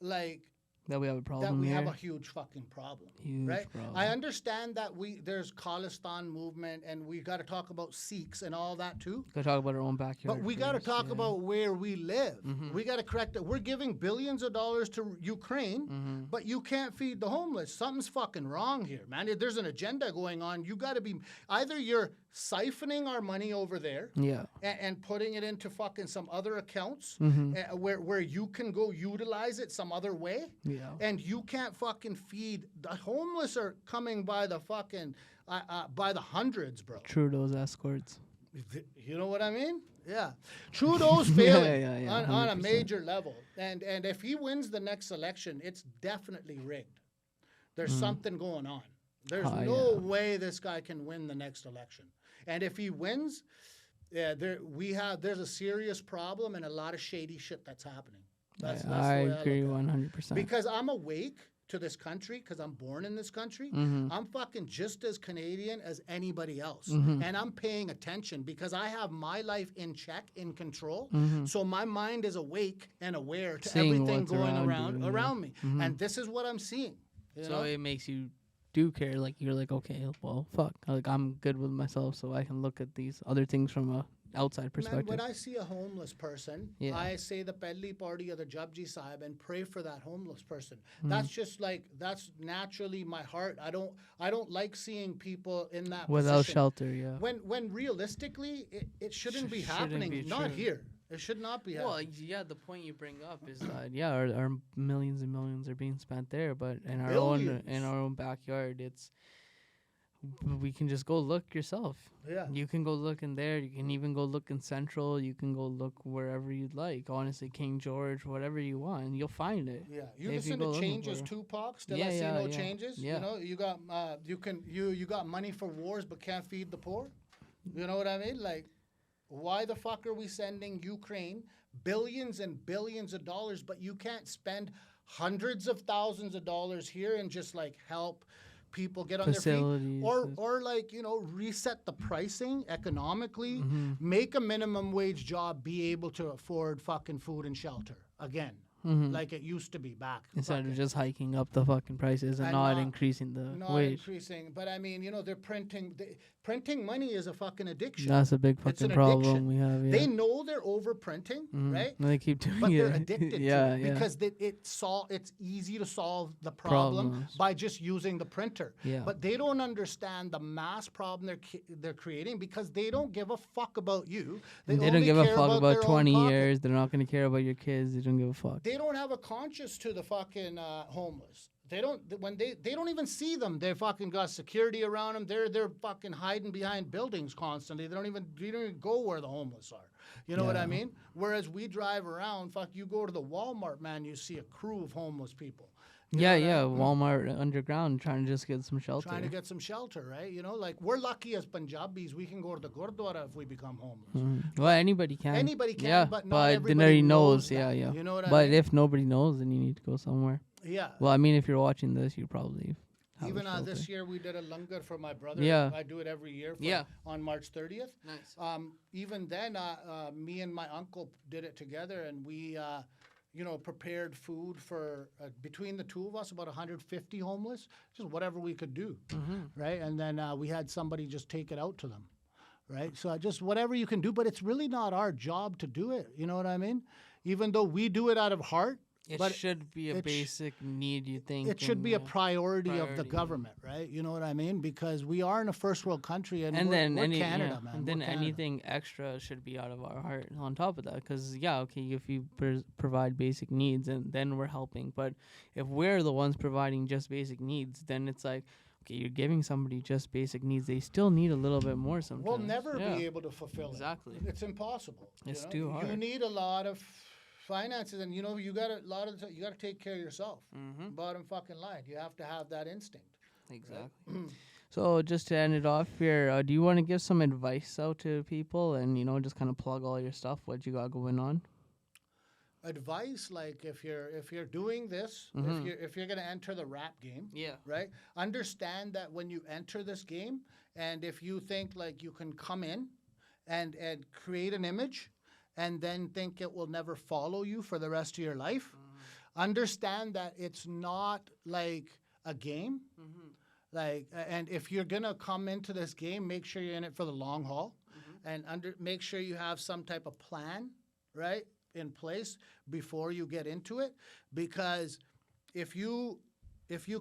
like, That we have a problem that we here. have a huge fucking problem. Huge right? problem. I understand that there's Khalistan movement and we got to talk about Sikhs and all that too. Gotta talk about our own backyard. But we got to first, talk yeah. about where we live. We got to correct it. We're giving billions of dollars to Ukraine, but you can't feed the homeless. Something's fucking wrong here, man. There's an agenda going on. You got to be, either you're siphoning our money over there Yeah. and putting it into fucking some other accounts where you can go utilize it some other way. Yeah. And you can't fucking feed. The homeless are coming by the fucking, by the hundreds, bro. Trudeau's escorts. You know what I mean? Yeah. Trudeau's failing yeah, on a 100%. major level. And if he wins the next election, it's definitely rigged. There's something going on. There's no way this guy can win the next election. And if he wins, there's a serious problem and a lot of shady shit that's happening. That's the I way agree look at it. 100%. Because I'm awake to this country, because I'm born in this country. I'm fucking just as Canadian as anybody else. And I'm paying attention because I have my life in check, in control. So my mind is awake and aware to Seeing everything what's going around you, around me. And this is what I'm seeing. You So know? it makes you do care. Like you're like, okay, well, fuck. Like I'm good with myself, so I can look at these other things from a outside Man, perspective. when I see a homeless person, Yeah. I say the Pelli party of the Jabji Sahib and pray for that homeless person. That's just like, that's naturally my heart. I don't like seeing people in that Without position. shelter, yeah. When realistically it shouldn't be Shouldn't happening. be Not true. here. It should not be Well, happening. yeah, the point you bring up is that our millions and millions are being spent there, but in Billions. our own backyard, we can just go look yourself. Yeah. You can go look in there. You can even go look in Central. You can go look wherever you'd like. Honestly, King George, whatever you want, and you'll find it. Yeah, you If listen go to looking Changes for it. Tupac. Still, Yeah, I see yeah, no yeah. changes. Yeah. You know, you got money for wars, but can't feed the poor. You know what I mean? Like, why the fuck are we sending Ukraine billions and billions of dollars, but you can't spend hundreds of thousands of dollars here and just like help people get on their Facilities. feet, or like, you know, reset the pricing economically, make a minimum wage job be able to afford fucking food and shelter again, like it used to be back. Instead fucking- of just hiking up the fucking prices and And not not- increasing the not wage. increasing, but I mean, you know, they're printing money is a fucking addiction. That's a big It's an fucking problem addiction. we have. Yeah. They know they're overprinting, right? And they keep doing But it. they're addicted yeah, to it yeah. because it's easy to solve the problem Problems. by just using the printer. Yeah. But they don't understand the mass problem they're creating because they don't give a fuck about you. They don't only give a care fuck about their own 20 pocket. years. They're not going to care about your kids. They don't give a fuck. They don't have a conscience to the fucking homeless. They don't they don't even see them. They fucking got security around them. They're fucking hiding behind buildings constantly. They don't even go where the homeless are. You know what I mean? Whereas we drive around, you go to the Walmart, man, you see a crew of homeless people. You know Yeah, what I mean? Walmart underground trying to just get some shelter. Trying to get some shelter, right? You know, like we're lucky as Punjabis, we can go to the Gurdwara if we become homeless. Well, anybody can. Anybody can, yeah, but not everybody nobody knows Yeah, that. yeah. You know what I but mean? if nobody knows, then you need to go somewhere. Yeah. Well, I mean, if you're watching this, you probably have Even a this shelter. year, we did a langar for my brother. Yeah. I do it every year Yeah. on March 30th. Nice. Even then, me and my uncle did it together, and we, prepared food for, between the two of us, about 150 homeless, just whatever we could do, right? And then we had somebody just take it out to them, right? So I just whatever you can do, but it's really not our job to do it. You know what I mean? Even though we do it out of heart, It but should be a basic need, you think. it should and, be a priority of the government, right? You know what I mean? Because we are in a first world country, and we're Canada, man. And then anything extra should be out of our heart on top of that. Because, okay, if you provide basic needs, and then we're helping. But if we're the ones providing just basic needs, then it's like, okay, you're giving somebody just basic needs. They still need a little bit more sometimes. We'll never be able to fulfill exactly. it. It's impossible. It's too hard. You need a lot of finances, and you got a lot of you got to take care of yourself. Bottom fucking line, you have to have that instinct. Exactly. Right? So just to end it off here, do you want to give some advice out to people, and just kind of plug all your stuff, what you got going on? Advice, like if you're doing this, if you're gonna enter the rap game, right? Understand that when you enter this game, and if you think like you can come in and create an image, and then think it will never follow you for the rest of your life, understand that it's not like a game. Like, and if you're gonna come into this game, make sure you're in it for the long haul, and make sure you have some type of plan, right, in place before you get into it. Because if you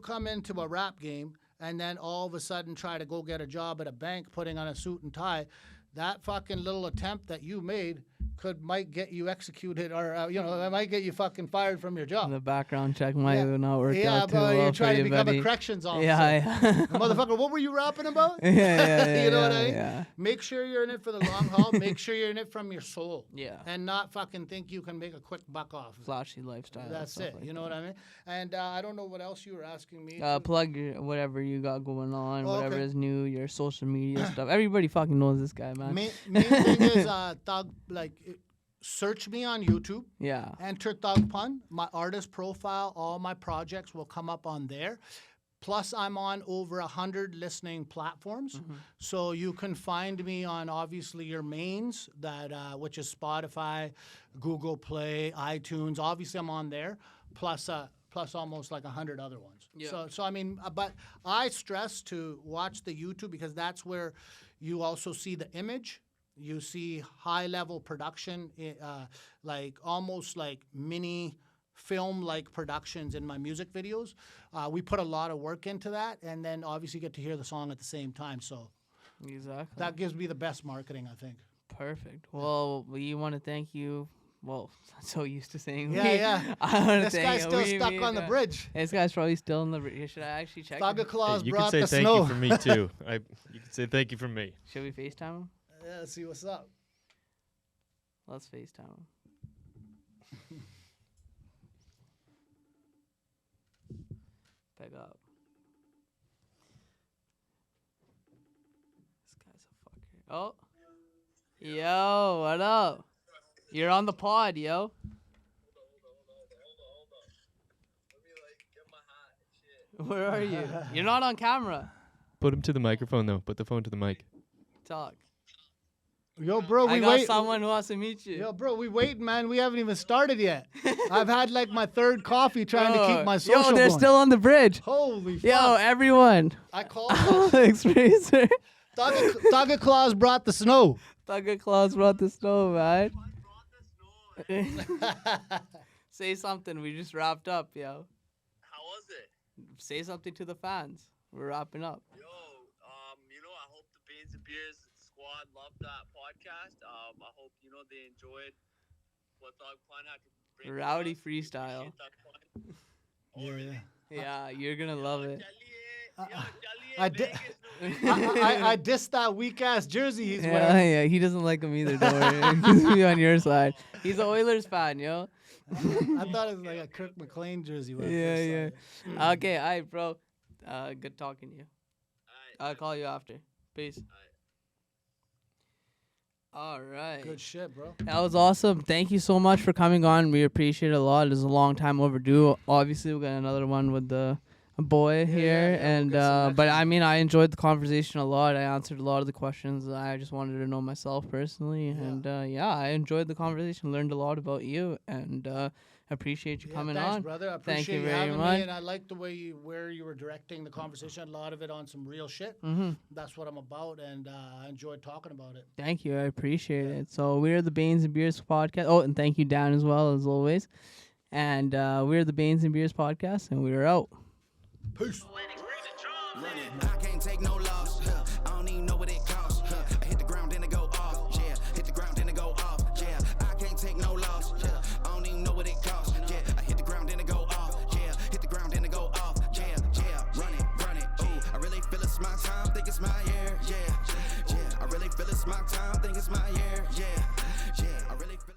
come into a rap game and then all of a sudden try to go get a job at a bank putting on a suit and tie, that fucking little attempt that you made might get you executed, or it might get you fucking fired from your job. The background check might not work out too well. Yeah, You but try to become buddy. a corrections officer. Yeah. Motherfucker, what were you rapping about? Yeah. You know what I mean? Yeah. Make sure you're in it for the long haul. Make sure you're in it from your soul. Yeah. And not fucking think you can make a quick buck off. Flashy lifestyle. That's it. Like you know what I mean? And I don't know what else you were asking me. Plug whatever you got going on, whatever okay. is new, your social media stuff. Everybody fucking knows this guy, man. Main thing is Thug, search me on YouTube. Yeah. Enter Thug Pun. My artist profile, all my projects will come up on there. Plus, I'm on over 100 listening platforms. So you can find me on, obviously, your mains, which is Spotify, Google Play, iTunes. Obviously, I'm on there. Plus almost like 100 other ones. Yeah. So I mean, but I stress to watch the YouTube, because that's where you also see the image. You see high-level production, like almost like mini film-like productions in my music videos. We put a lot of work into that, and then obviously get to hear the song at the same time. So exactly. that gives me the best marketing, I think. Perfect. Well, we want to thank you. Well, I'm so used to saying Yeah. I want to This thank guy's still stuck on the bridge. This guy's probably still in the bridge. Should I actually check? Thugger Claus you brought can the say thank snow. you for me too. You can say thank you for me. Should we FaceTime him? Yeah, let's see what's up. Let's FaceTime him. Pick up. This guy's a fucker. Oh. Yo, what up? You're on the pod, yo. Where are you? You're not on camera. Put him to the microphone though. Put the phone to the mic. Talk. Yo, bro, I we got wait. someone who wants to meet you. Yo, bro, we waiting, man. We haven't even started yet. I've had like my third coffee trying to keep my social Yo, they're going. still on the bridge. Holy fuck. Yo, everyone. I called Alex Fraser. Thugger Claus brought the snow. Thugger Claus brought the snow, man. Say something. We just wrapped up, yo. How was it? Say something to the fans. We're wrapping up. Yo, I hope the Bains and Beers squad loved that podcast. I hope, they enjoyed what Thug Pun had to bring. Rowdy to us. freestyle. Appreciate Thug Pun. Yeah. Yeah, you're gonna love it. I dissed that weak ass jersey he's Yeah, wearing. yeah, he doesn't like him either, don't worry. He's gonna be on your side. He's an Oilers fan, yo. I thought it was like a Kirk McLean jersey. When I Yeah, first saw yeah. it. Okay, all right, bro. Good talking to you. I'll call you after. Peace. All right. Good shit, bro. That was awesome. Thank you so much for coming on. We appreciate it a lot. It was a long time overdue. Obviously, we got another one with the boy here, yeah, we'll and get some but next I time. mean, I enjoyed the conversation a lot. I answered a lot of the questions I just wanted to know myself personally, and yeah, I enjoyed the conversation. Learned a lot about you, and appreciate you coming thanks, on. brother. I Thank appreciate you you very having much. me, and I like the way where you were directing the conversation. A lot of it on some real shit. That's what I'm about, and I enjoyed talking about it. Thank you. I appreciate it. So we're the Bains and Beers podcast. Oh, and thank you, Dan, as well, as always. And we're the Bains and Beers podcast, and we're out. Peace. I can't take no loss. I don't even know what it costs. I hit the ground, then I go